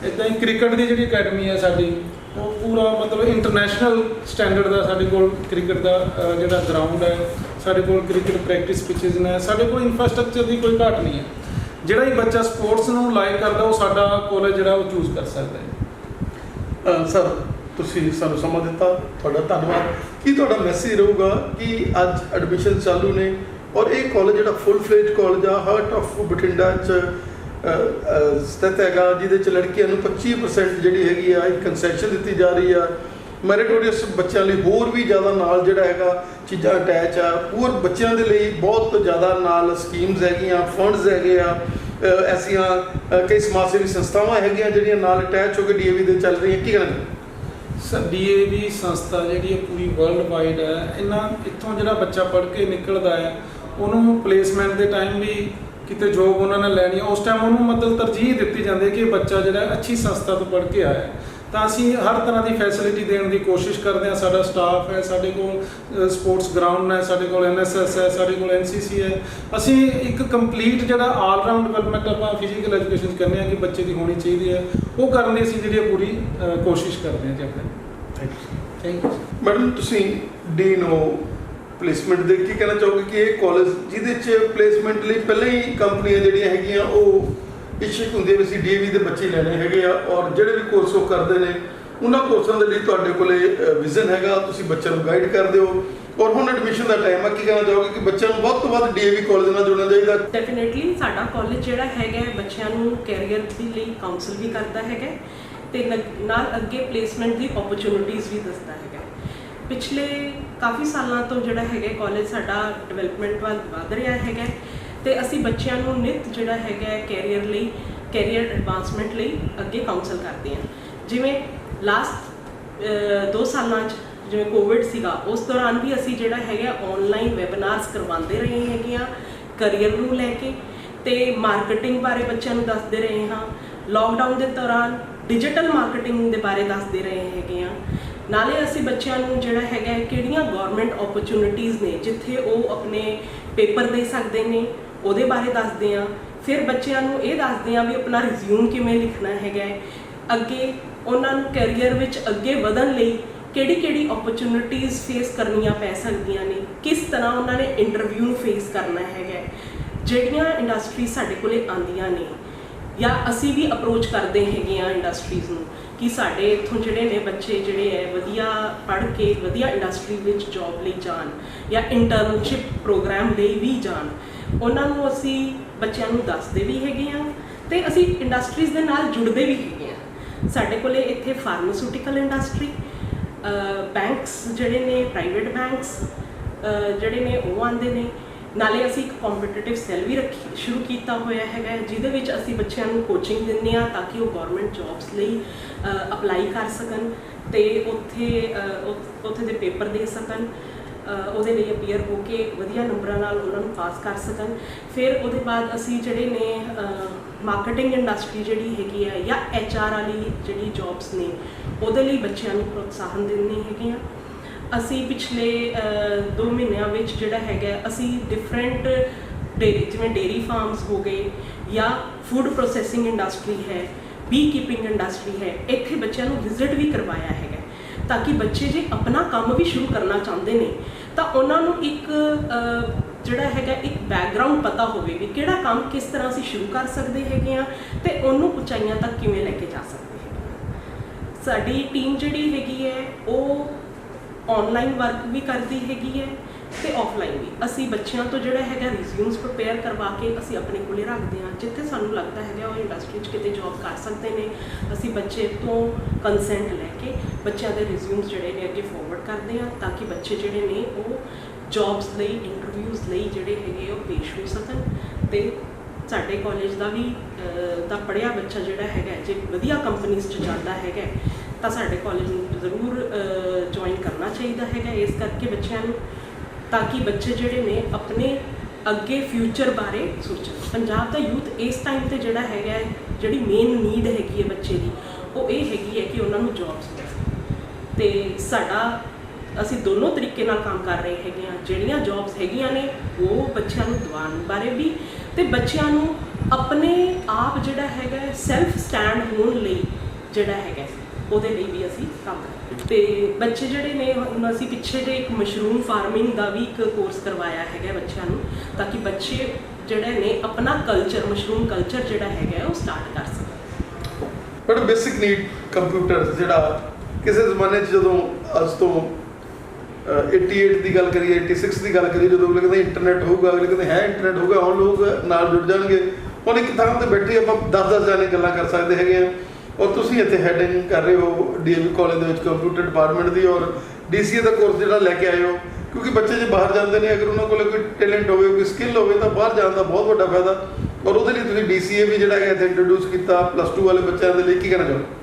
ਇੱਦਾਂ ਹੀ ਕ੍ਰਿਕਟ ਦੀ ਜਿਹੜੀ ਅਕੈਡਮੀ ਹੈ ਸਾਡੀ, ਉਹ ਪੂਰਾ ਮਤਲਬ ਇੰਟਰਨੈਸ਼ਨਲ ਸਟੈਂਡਰਡ ਦਾ ਸਾਡੇ ਕੋਲ ਕ੍ਰਿਕਟ ਦਾ ਜਿਹੜਾ ਗਰਾਊਂਡ ਹੈ, ਸਾਡੇ ਕੋਲ ਕ੍ਰਿਕਟ ਪ੍ਰੈਕਟਿਸ ਪਿਚਿਸ ਨੇ, ਸਾਡੇ ਕੋਲ ਇਨਫਰਾਸਟ੍ਰਕਚਰ ਦੀ ਕੋਈ ਘਾਟ ਨਹੀਂ ਹੈ। ਜਿਹੜਾ ਹੀ ਬੱਚਾ ਸਪੋਰਟਸ ਨੂੰ ਲਾਈਕ ਕਰਦਾ ਉਹ ਸਾਡਾ ਕਾਲਜ ਜਿਹੜਾ ਉਹ ਚੂਜ਼ ਕਰ ਸਕਦਾ ਹੈ। ਸਰ, ਤੁਸੀਂ ਸਾਨੂੰ ਸਮਾਂ ਦਿੱਤਾ, ਤੁਹਾਡਾ ਧੰਨਵਾਦ। ਕੀ ਤੁਹਾਡਾ ਮੈਸੇਜ ਰਹੂਗਾ ਕਿ ਅੱਜ ਐਡਮਿਸ਼ਨ ਚਾਲੂ ਨੇ ਔਰ ਇਹ ਕਾਲਜ ਜਿਹੜਾ ਫੁੱਲ ਫਲੇਜ ਕਾਲਜ ਆ, ਹਾਰਟ ਆਫ ਬਠਿੰਡਾ 'ਚ ਸਥਿਤ ਹੈਗਾ, ਜਿਹਦੇ 'ਚ ਲੜਕੀਆਂ ਨੂੰ 25% ਜਿਹੜੀ ਹੈਗੀ ਆ ਇੱਕ ਕੰਸੈਸ਼ਨ ਦਿੱਤੀ ਜਾ ਰਹੀ ਆ। ਮੈਰੀਟੋਰੀਅਸ ਬੱਚਿਆਂ ਲਈ ਹੋਰ ਵੀ ਜ਼ਿਆਦਾ ਨਾਲ ਜਿਹੜਾ ਹੈਗਾ ਚੀਜ਼ਾਂ ਅਟੈਚ ਆ। ਪੂਰ ਬੱਚਿਆਂ ਦੇ ਲਈ ਬਹੁਤ ਜ਼ਿਆਦਾ ਨਾਲ ਸਕੀਮਸ ਹੈਗੀਆਂ, ਫੰਡਸ ਹੈਗੇ ਆ, ਐਸੀਆਂ ਕਈ ਸਮਾਜ ਸੇਵੀ ਸੰਸਥਾਵਾਂ ਹੈਗੀਆਂ ਜਿਹੜੀਆਂ ਨਾਲ ਅਟੈਚ ਹੋ ਕੇ DAV ਦੇ ਚੱਲ ਰਹੀਆਂ। ਕੀ ਕਹਿਣਾ? ਸਰ, DAV ਸੰਸਥਾ ਜਿਹੜੀ ਹੈ ਪੂਰੀ ਵਰਲਡ ਵਾਈਡ ਹੈ। ਇੱਥੋਂ ਜਿਹੜਾ ਬੱਚਾ ਪੜ੍ਹ ਕੇ ਨਿਕਲਦਾ ਹੈ, ਉਹਨੂੰ ਪਲੇਸਮੈਂਟ ਦੇ ਟਾਈਮ ਵੀ ਕਿਤੇ ਜੋਬ ਉਹਨਾਂ ਨੇ ਲੈਣੀ, ਉਸ ਟਾਈਮ ਉਹਨੂੰ ਮਤਲਬ ਤਰਜੀਹ ਦਿੱਤੀ ਜਾਂਦੀ ਹੈ ਕਿ ਇਹ ਬੱਚਾ ਜਿਹੜਾ ਅੱਛੀ ਸੰਸਥਾ ਤੋਂ ਪੜ੍ਹ ਕੇ ਆਇਆ। ਤਾਂ ਅਸੀਂ ਹਰ ਤਰ੍ਹਾਂ ਦੀ ਫੈਸਿਲਿਟੀ ਦੇਣ ਦੀ ਕੋਸ਼ਿਸ਼ ਕਰਦੇ ਹਾਂ। ਸਾਡਾ ਸਟਾਫ ਹੈ, ਸਾਡੇ ਕੋਲ ਸਪੋਰਟਸ ਗਰਾਊਂਡ ਹੈ, ਸਾਡੇ ਕੋਲ NSS ਹੈ, ਸਾਡੇ ਕੋਲ NCC ਹੈ। ਅਸੀਂ ਇੱਕ ਕੰਪਲੀਟ ਜਿਹੜਾ ਆਲ ਰਾਊਂਡ ਡਿਵੈਲਪਮੈਂਟ ਆਪਾਂ ਫਿਜ਼ੀਕਲ ਐਜੂਕੇਸ਼ਨ ਕਰਨੇ ਆ ਕਿ ਬੱਚੇ ਦੀ ਹੋਣੀ ਚਾਹੀਦੀ ਹੈ, ਉਹ ਕਰਨ ਦੀ ਅਸੀਂ ਜਿਹੜੀ ਪੂਰੀ ਕੋਸ਼ਿਸ਼ ਕਰਦੇ ਹਾਂ ਜੀ ਆਪਣੇ। Thank you. ਮੈਡਮ, ਤੁਸੀਂ ਡੀਨ ਹੋ ਪਲੇਸਮੈਂਟ ਦੇ, ਕੀ ਕਹਿਣਾ ਚਾਹੋਗੇ ਕਿ ਇਹ ਕਾਲਜ ਜਿਹਦੇ 'ਚ ਪਲੇਸਮੈਂਟ ਲਈ ਪਹਿਲਾਂ ਹੀ ਕੰਪਨੀਆਂ ਜਿਹੜੀਆਂ ਹੈਗੀਆਂ ਉਹ ਇਸ਼ਕ ਹੁੰਦੇ ਵੀ ਅਸੀਂ DAV ਦੇ ਬੱਚੇ ਲੈਣੇ ਹੈਗੇ ਆ, ਔਰ ਜਿਹੜੇ ਵੀ ਕੋਰਸ ਉਹ ਕਰਦੇ ਨੇ ਉਹਨਾਂ ਕੋਰਸਾਂ ਦੇ ਲਈ ਤੁਹਾਡੇ ਕੋਲੇ ਵਿਜ਼ਨ ਹੈਗਾ, ਤੁਸੀਂ ਬੱਚਿਆਂ ਨੂੰ ਗਾਈਡ ਕਰਦੇ ਹੋ, ਔਰ ਹੁਣ ਐਡਮਿਸ਼ਨ ਦਾ ਟਾਈਮ ਹੈ, ਕੀ ਕਹਿਣਾ ਚਾਹੋਗੇ ਕਿ ਬੱਚਿਆਂ ਨੂੰ ਵੱਧ ਤੋਂ ਵੱਧ DAV ਕਾਲਜ ਨਾਲ ਜੁੜਨਾ ਚਾਹੀਦਾ? ਡੈਫੀਨੇਟਲੀ ਸਾਡਾ ਕਾਲਜ ਜਿਹੜਾ ਹੈਗਾ ਬੱਚਿਆਂ ਨੂੰ ਕੈਰੀਅਰ ਦੇ ਲਈ ਕਾਉਂਸਲ ਵੀ ਕਰਦਾ ਹੈਗਾ ਤੇ ਨਾਲ ਅੱਗੇ ਪਲੇਸਮੈਂਟ ਦੀ ਓਪਰਚੁਨਿਟੀਜ਼ ਵੀ ਦੱਸਦਾ ਹੈਗਾ। ਪਿਛਲੇ ਕਾਫੀ ਸਾਲਾਂ ਤੋਂ ਜਿਹੜਾ ਹੈਗਾ ਕਾਲਜ ਸਾਡਾ ਡਿਵੈਲਪਮੈਂਟ ਵੱਲ ਵਧ ਰਿਹਾ ਹੈਗਾ ਤੇ ਅਸੀਂ ਬੱਚਿਆਂ ਨੂੰ ਨਿਤ ਜਿਹੜਾ ਹੈਗਾ ਕੈਰੀਅਰ ਲਈ, ਕੈਰੀਅਰ ਐਡਵਾਂਸਮੈਂਟ ਲਈ ਅੱਗੇ ਕਾਉਂਸਲ ਕਰਦੇ ਹਾਂ। ਜਿਵੇਂ ਲਾਸਟ 2 ਸਾਲਾਂ 'ਚ ਜਿਵੇਂ ਕੋਵਿਡ ਸੀਗਾ, ਉਸ ਦੌਰਾਨ ਵੀ ਅਸੀਂ ਜਿਹੜਾ ਹੈਗਾ ਆਨਲਾਈਨ ਵੈਬਿਨਾਰਸ ਕਰਵਾਉਂਦੇ ਰਹੇ ਹੈਗੇ ਆ ਕਰੀਅਰ ਨੂੰ ਲੈ ਕੇ ਤੇ ਮਾਰਕੀਟਿੰਗ ਬਾਰੇ ਬੱਚਿਆਂ ਨੂੰ ਦੱਸਦੇ ਰਹੇ ਹਾਂ। ਲਾਕਡਾਊਨ ਦੇ ਦੌਰਾਨ ਡਿਜੀਟਲ ਮਾਰਕੀਟਿੰਗ ਦੇ ਬਾਰੇ ਦੱਸਦੇ ਰਹੇ ਹੈਗੇ ਆ। ਨਾਲੇ ਅਸੀਂ ਬੱਚਿਆਂ ਨੂੰ ਜਿਹੜਾ ਹੈਗਾ ਕਿਹੜੀਆਂ ਗਵਰਨਮੈਂਟ ਓਪਰਚੁਨਿਟੀਜ਼ ਨੇ ਜਿੱਥੇ ਉਹ ਆਪਣੇ ਪੇਪਰ ਦੇ ਸਕਦੇ ਨੇ, ਉਹਦੇ ਬਾਰੇ ਦੱਸਦੇ ਹਾਂ। ਫਿਰ ਬੱਚਿਆਂ ਨੂੰ ਇਹ ਦੱਸਦੇ ਹਾਂ ਵੀ ਆਪਣਾ ਰਿਜ਼ਿਊਮ ਕਿਵੇਂ ਲਿਖਣਾ ਹੈਗਾ, ਅੱਗੇ ਉਹਨਾਂ ਨੂੰ ਕੈਰੀਅਰ ਵਿੱਚ ਅੱਗੇ ਵਧਣ ਲਈ ਕਿਹੜੀ ਓਪਰਚੁਨਿਟੀਜ਼ ਫੇਸ ਕਰਨੀਆਂ ਪੈ ਸਕਦੀਆਂ ਨੇ, ਕਿਸ ਤਰ੍ਹਾਂ ਉਹਨਾਂ ਨੇ ਇੰਟਰਵਿਊ ਨੂੰ ਫੇਸ ਕਰਨਾ ਹੈਗਾ, ਜਿਹੜੀਆਂ ਇੰਡਸਟਰੀ ਸਾਡੇ ਕੋਲੇ ਆਉਂਦੀਆਂ ਨੇ ਜਾਂ ਅਸੀਂ ਵੀ ਅਪਰੋਚ ਕਰਦੇ ਹੈਗੇ ਆ ਇੰਡਸਟਰੀਜ਼ ਨੂੰ ਕਿ ਸਾਡੇ ਇੱਥੋਂ ਜਿਹੜੇ ਨੇ ਬੱਚੇ ਜਿਹੜੇ ਹੈ ਵਧੀਆ ਪੜ੍ਹ ਕੇ ਵਧੀਆ ਇੰਡਸਟਰੀ ਵਿੱਚ ਜੌਬ ਲਈ ਜਾਣ ਜਾਂ ਇੰਟਰਨਸ਼ਿਪ ਪ੍ਰੋਗਰਾਮ ਲਈ ਵੀ ਜਾਣ, ਉਹਨਾਂ ਨੂੰ ਅਸੀਂ ਬੱਚਿਆਂ ਨੂੰ ਦੱਸਦੇ ਵੀ ਹੈਗੇ ਆ ਤੇ ਅਸੀਂ ਇੰਡਸਟਰੀਜ਼ ਦੇ ਨਾਲ ਜੁੜਦੇ ਵੀ ਹੈਗੇ ਆ। ਸਾਡੇ ਕੋਲੇ ਇੱਥੇ ਫਾਰਮਾਸਿਊਟੀਕਲ ਇੰਡਸਟਰੀ, ਬੈਂਕਸ ਜਿਹੜੇ ਨੇ, ਪ੍ਰਾਈਵੇਟ ਬੈਂਕਸ ਜਿਹੜੇ ਨੇ ਉਹ ਆਉਂਦੇ ਨੇ। ਨਾਲੇ ਅਸੀਂ ਇੱਕ ਕੰਪੀਟੀਟਿਵ ਸੈੱਲ ਵੀ ਸ਼ੁਰੂ ਕੀਤਾ ਹੋਇਆ ਹੈਗਾ ਜਿਹਦੇ ਵਿੱਚ ਅਸੀਂ ਬੱਚਿਆਂ ਨੂੰ ਕੋਚਿੰਗ ਦਿੰਦੇ ਹਾਂ ਤਾਂ ਕਿ ਉਹ ਗਵਰਨਮੈਂਟ ਜੌਬਸ ਲਈ ਅਪਲਾਈ ਕਰ ਸਕਣ ਤੇ ਉੱਥੇ ਦੇ ਪੇਪਰ ਦੇ ਸਕਣ, ਉਹਦੇ ਲਈ ਅਪੀਅਰ ਹੋ ਕੇ ਵਧੀਆ ਨੰਬਰਾਂ ਨਾਲ ਉਹਨਾਂ ਨੂੰ ਪਾਸ ਕਰ ਸਕਣ। ਫਿਰ ਉਹਦੇ ਬਾਅਦ ਅਸੀਂ ਜਿਹੜੇ ਨੇ ਮਾਰਕੀਟਿੰਗ ਇੰਡਸਟਰੀ ਜਿਹੜੀ ਹੈਗੀ ਹੈ ਜਾਂ HR ਵਾਲੀ ਜਿਹੜੀ ਜੌਬਸ ਨੇ ਉਹਦੇ ਲਈ ਬੱਚਿਆਂ ਨੂੰ ਪ੍ਰੋਤਸਾਹਨ ਦਿੰਦੇ ਹੈਗੇ ਆ। ਅਸੀਂ ਪਿਛਲੇ 2 ਮਹੀਨਿਆਂ ਵਿੱਚ ਜਿਹੜਾ ਹੈਗਾ ਅਸੀਂ ਡਿਫਰੈਂਟ ਜਿਵੇਂ ਡੇਅਰੀ ਫਾਰਮਸ ਹੋ ਗਏ ਜਾਂ ਫੂਡ ਪ੍ਰੋਸੈਸਿੰਗ ਇੰਡਸਟਰੀ ਹੈ, ਬੀ ਕੀਪਿੰਗ ਇੰਡਸਟਰੀ ਹੈ, ਇੱਥੇ ਬੱਚਿਆਂ ਨੂੰ ਵਿਜ਼ਿਟ ਵੀ ਕਰਵਾਇਆ ਹੈਗਾ ਤਾਂ ਕਿ ਬੱਚੇ ਜੇ ਆਪਣਾ ਕੰਮ ਵੀ ਸ਼ੁਰੂ ਕਰਨਾ ਚਾਹੁੰਦੇ ਨੇ ਤਾਂ ਉਹਨਾਂ ਨੂੰ ਇੱਕ ਜਿਹੜਾ ਹੈਗਾ ਇੱਕ ਬੈਕਗਰਾਊਂਡ ਪਤਾ ਹੋਵੇ ਵੀ ਕਿਹੜਾ ਕੰਮ ਕਿਸ ਤਰ੍ਹਾਂ ਅਸੀਂ ਸ਼ੁਰੂ ਕਰ ਸਕਦੇ ਹੈਗੇ ਆ ਤੇ ਉਹਨੂੰ ਉਚਾਈਆਂ ਤੱਕ ਕਿਵੇਂ ਲੈ ਕੇ ਜਾ ਸਕਦੇ ਹੈਗੇ। ਸਾਡੀ ਟੀਮ ਜਿਹੜੀ ਹੈਗੀ ਹੈ ਉਹ ਆਨਲਾਈਨ ਵਰਕ ਵੀ ਕਰਦੀ ਹੈਗੀ ਹੈ ਤੇ ਆਫਲਾਈਨ ਵੀ। ਅਸੀਂ ਬੱਚਿਆਂ ਤੋਂ ਜਿਹੜਾ ਹੈਗਾ ਰਿਜ਼ਿਊਮਸ ਪ੍ਰਿਪੇਅਰ ਕਰਵਾ ਕੇ ਅਸੀਂ ਆਪਣੇ ਕੋਲੇ ਰੱਖਦੇ ਹਾਂ, ਜਿੱਥੇ ਸਾਨੂੰ ਲੱਗਦਾ ਹੈਗਾ ਉਹ ਇੰਡਸਟਰੀ 'ਚ ਕਿਤੇ ਜੌਬ ਕਰ ਸਕਦੇ ਨੇ ਅਸੀਂ ਬੱਚੇ ਤੋਂ ਕੰਸੈਂਟ ਲੈ ਕੇ ਬੱਚਿਆਂ ਦੇ ਰਿਜ਼ਿਊਮਸ ਜਿਹੜੇ ਨੇ ਅੱਗੇ ਫੋਰਵਰਡ ਕਰਦੇ ਹਾਂ ਤਾਂ ਕਿ ਬੱਚੇ ਜਿਹੜੇ ਨੇ ਉਹ ਜੌਬਸ ਲਈ, ਇੰਟਰਵਿਊਜ਼ ਲਈ ਜਿਹੜੇ ਹੈਗੇ ਉਹ ਪੇਸ਼ ਹੋ ਸਕਣ। ਤੇ ਸਾਡੇ ਕਾਲਜ ਦਾ ਵੀ ਦਾ ਪੜ੍ਹਿਆ ਬੱਚਾ ਜਿਹੜਾ ਹੈਗਾ ਜੇ ਵਧੀਆ ਕੰਪਨੀਜ਼ 'ਚ ਜਾਂਦਾ ਹੈਗਾ ਤਾਂ ਸਾਡੇ ਕਾਲਜ ਨੂੰ ਜ਼ਰੂਰ ਜੁਆਇਨ ਕਰਨਾ ਚਾਹੀਦਾ ਹੈਗਾ ਇਸ ਕਰਕੇ ਬੱਚਿਆਂ ਨੂੰ, ਤਾਂ ਕਿ ਬੱਚੇ ਜਿਹੜੇ ਨੇ ਆਪਣੇ ਅੱਗੇ ਫਿਊਚਰ ਬਾਰੇ ਸੋਚਣ। ਪੰਜਾਬ ਦਾ ਯੂਥ ਇਸ ਟਾਈਮ 'ਤੇ ਜਿਹੜਾ ਹੈਗਾ ਜਿਹੜੀ ਮੇਨ ਨੀਡ ਹੈਗੀ ਹੈ ਬੱਚੇ ਦੀ ਉਹ ਇਹ ਹੈਗੀ ਹੈ ਕਿ ਉਹਨਾਂ ਨੂੰ ਜੌਬਸ ਮਿਲੇ ਤੇ ਸਾਡਾ ਅਸੀਂ ਦੋਨੋਂ ਤਰੀਕੇ ਨਾਲ ਕੰਮ ਕਰ ਰਹੇ ਹੈਗੇ ਆ। ਜਿਹੜੀਆਂ ਜੌਬਸ ਹੈਗੀਆਂ ਨੇ ਉਹ ਬੱਚਿਆਂ ਨੂੰ ਦਿਵਾਉਣ ਬਾਰੇ ਵੀ ਤੇ ਬੱਚਿਆਂ ਨੂੰ ਆਪਣੇ ਆਪ ਜਿਹੜਾ ਹੈਗਾ ਸੈਲਫ ਸਟੈਂਡ ਹੋਣ ਲਈ ਜਿਹੜਾ ਹੈਗਾ ਉਹਦੇ ਲਈ ਵੀ ਅਸੀਂ ਕੰਮ ਕਰਦੇ ਤੇ ਬੱਚੇ ਜਿਹੜੇ ਨੇ ਹੁਣ ਅਸੀਂ ਪਿੱਛੇ ਜੇ ਇੱਕ ਮਸ਼ਰੂਮ ਫਾਰਮਿੰਗ ਦਾ ਵੀ ਇੱਕ ਕੋਰਸ ਕਰਵਾਇਆ ਹੈਗਾ ਬੱਚਿਆਂ ਨੂੰ ਤਾਂ ਕਿ ਬੱਚੇ ਜਿਹੜੇ ਨੇ ਆਪਣਾ ਕਲਚਰ, ਮਸ਼ਰੂਮ ਕਲਚਰ ਜਿਹੜਾ ਹੈਗਾ ਉਹ ਸਟਾਰਟ ਕਰ ਸਕਣ। ਬਟ ਬੇਸਿਕ ਨੀਡ ਕੰਪਿਊਟਰ ਜਿਹੜਾ ਕਿਸੇ ਜ਼ਮਾਨੇ 'ਚ ਜਦੋਂ ਅੱਜ ਤੋਂ 88 ਦੀ ਗੱਲ ਕਰੀਏ, 86 ਦੀ ਗੱਲ ਕਰੀਏ, ਜਦੋਂ ਅਗਲੇ ਕਹਿੰਦੇ ਇੰਟਰਨੈਟ ਹੋਊਗਾ, ਅਗਲੇ ਕਹਿੰਦੇ ਹੈ ਇੰਟਰਨੈਟ ਹੋਊਗਾ, ਹੁਣ ਲੋਕ ਨਾਲ ਜੁੜ ਜਾਣਗੇ। ਹੁਣ ਇੱਕ ਥਾਂ 'ਤੇ ਬੈਠੇ ਆਪਾਂ 10-10 ਜਾਣੇ ਗੱਲਾਂ ਕਰ ਸਕਦੇ ਹੈਗੇ ਆ। ਔਰ ਤੁਸੀਂ ਇੱਥੇ ਹੈਡਿੰਗ ਕਰ ਰਹੇ ਹੋ DAV ਕਾਲਜ ਦੇ ਵਿੱਚ ਕੰਪਿਊਟਰ ਡਿਪਾਰਟਮੈਂਟ ਦੀ ਔਰ DCA ਦਾ ਕੋਰਸ ਜਿਹੜਾ ਲੈ ਕੇ ਆਏ ਹੋ, ਕਿਉਂਕਿ ਬੱਚੇ ਜੇ ਬਾਹਰ ਜਾਂਦੇ ਨੇ ਅਗਰ ਉਹਨਾਂ ਕੋਲ ਕੋਈ ਟੈਲੈਂਟ ਹੋਵੇ, ਕੋਈ ਸਕਿੱਲ ਹੋਵੇ ਤਾਂ ਬਾਹਰ ਜਾਣ ਦਾ ਬਹੁਤ ਵੱਡਾ ਫਾਇਦਾ। ਔਰ ਉਹਦੇ ਲਈ ਤੁਸੀਂ DCA ਵੀ ਜਿਹੜਾ ਹੈ ਇੱਥੇ ਇੰਟਰੋਡਿਊਸ ਕੀਤਾ +2 ਵਾਲੇ ਬੱਚਿਆਂ ਦੇ ਲਈ, ਕੀ ਕਹਿਣਾ ਚਾਹੋਗੇ?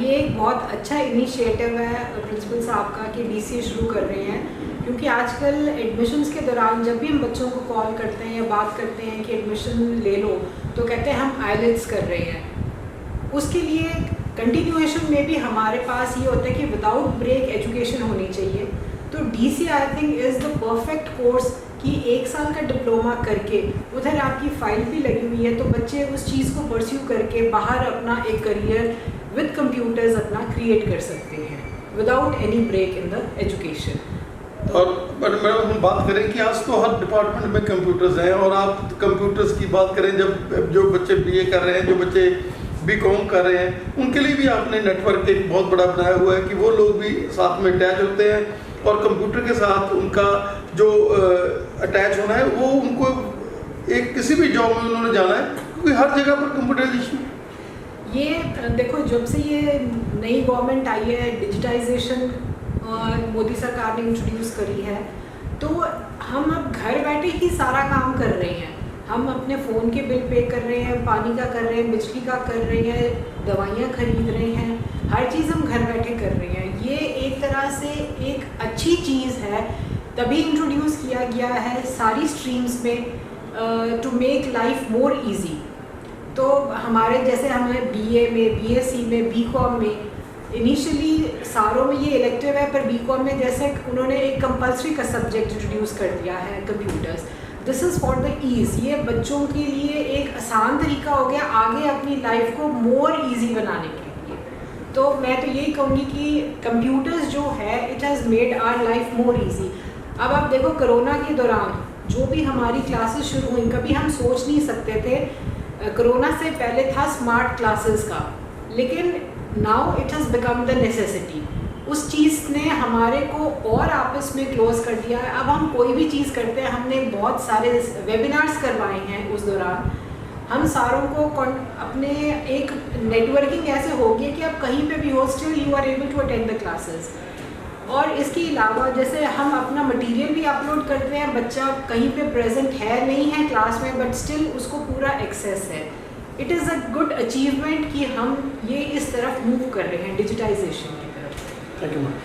ये एक बहुत अच्छा इनिशिएटिव है प्रिंसिपल साहब का कि DCA शुरू कर रहे हैं, क्योंकि आजकल एडमिशन्स के दौरान जब भी हम बच्चों को कॉल करते हैं या बात करते हैं कि एडमिशन ले लो तो कहते हैं हम IELTS कर रहे हैं। उसके लिए कंटिन्यूएशन में भी हमारे पास ये होता है कि विदाउट ब्रेक एजुकेशन होनी चाहिए। तो DCA I think is the perfect course कि 1 साल का डिप्लोमा करके उधर आपकी फ़ाइल भी लगी हुई है तो बच्चे उस चीज़ को परस्यू करके बाहर अपना एक करियर विद कंप्यूटर्स अपना क्रिएट कर सकते हैं without any break in the education. और मैडम हम बात करें कि आज तो हर डिपार्टमेंट में कंप्यूटर्स हैं और आप कंप्यूटर्स की बात करें, जब जो बच्चे BA कर रहे हैं, जो बच्चे बीकॉम कर रहे हैं, उनके लिए भी आपने नेटवर्क एक बहुत बड़ा बनाया हुआ है कि वो लोग भी साथ में अटैच होते हैं और कंप्यूटर के साथ उनका जो अटैच होना है वो उनको एक किसी भी जॉब में उन्होंने जाना है, क्योंकि हर जगह पर कंप्यूटराइजेशन। ये देखो, जब से ये नई गवर्नमेंट आई है, डिजिटाइजेशन मोदी सरकार ने इंट्रोड्यूस करी है, तो हम अब घर बैठे ही सारा काम कर रहे हैं। हम अपने फ़ोन के बिल पे कर रहे हैं, पानी का कर रहे हैं, बिजली का कर रहे हैं, दवाइयाँ खरीद रहे हैं, हर चीज़ हम घर बैठे कर रहे हैं। ये एक तरह से एक अच्छी चीज़ है, तभी इंट्रोड्यूस किया गया है सारी स्ट्रीम्स में to make life more easy. तो हमारे जैसे हमें बीए में, बीएससी में, बीकॉम में, इनिशियली सारों में ये इलेक्टिव है, पर बीकॉम में जैसे उन्होंने एक कंपल्सरी का सब्जेक्ट इंट्रोड्यूस कर दिया है computers. This is for the ease, ये बच्चों के लिए एक आसान तरीका हो गया आगे अपनी लाइफ को मोर इजी बनाने के लिए। तो मैं तो यही कहूँगी कि कंप्यूटर्स जो है, it has made our life more easy. अब आप देखो, कोरोना के दौरान जो भी हमारी क्लासेस शुरू हुई, कभी हम सोच नहीं सकते थे, कोरोना से पहले था स्मार्ट क्लासेस का, लेकिन now it has become the necessity. उस चीज़ ने हमारे को और आपस में क्लोज कर दिया है। अब हम कोई भी चीज़ करते हैं, हमने बहुत सारे वेबिनार्स करवाए हैं उस दौरान, हम सारों को अपने एक नेटवर्किंग ऐसे हो गई कि आप कहीं पे भी हो, still you are able to attend the classes. और इसके अलावा जैसे हम अपना मटेरियल भी अपलोड करते हैं, बच्चा कहीं पे प्रेजेंट है नहीं है क्लास में, बट स्टिल उसको पूरा एक्सेस है। It is a good achievement कि हम ये इस तरफ मूव कर रहे हैं, डिजिटाइजेशन की तरफ। Thank you ma'am.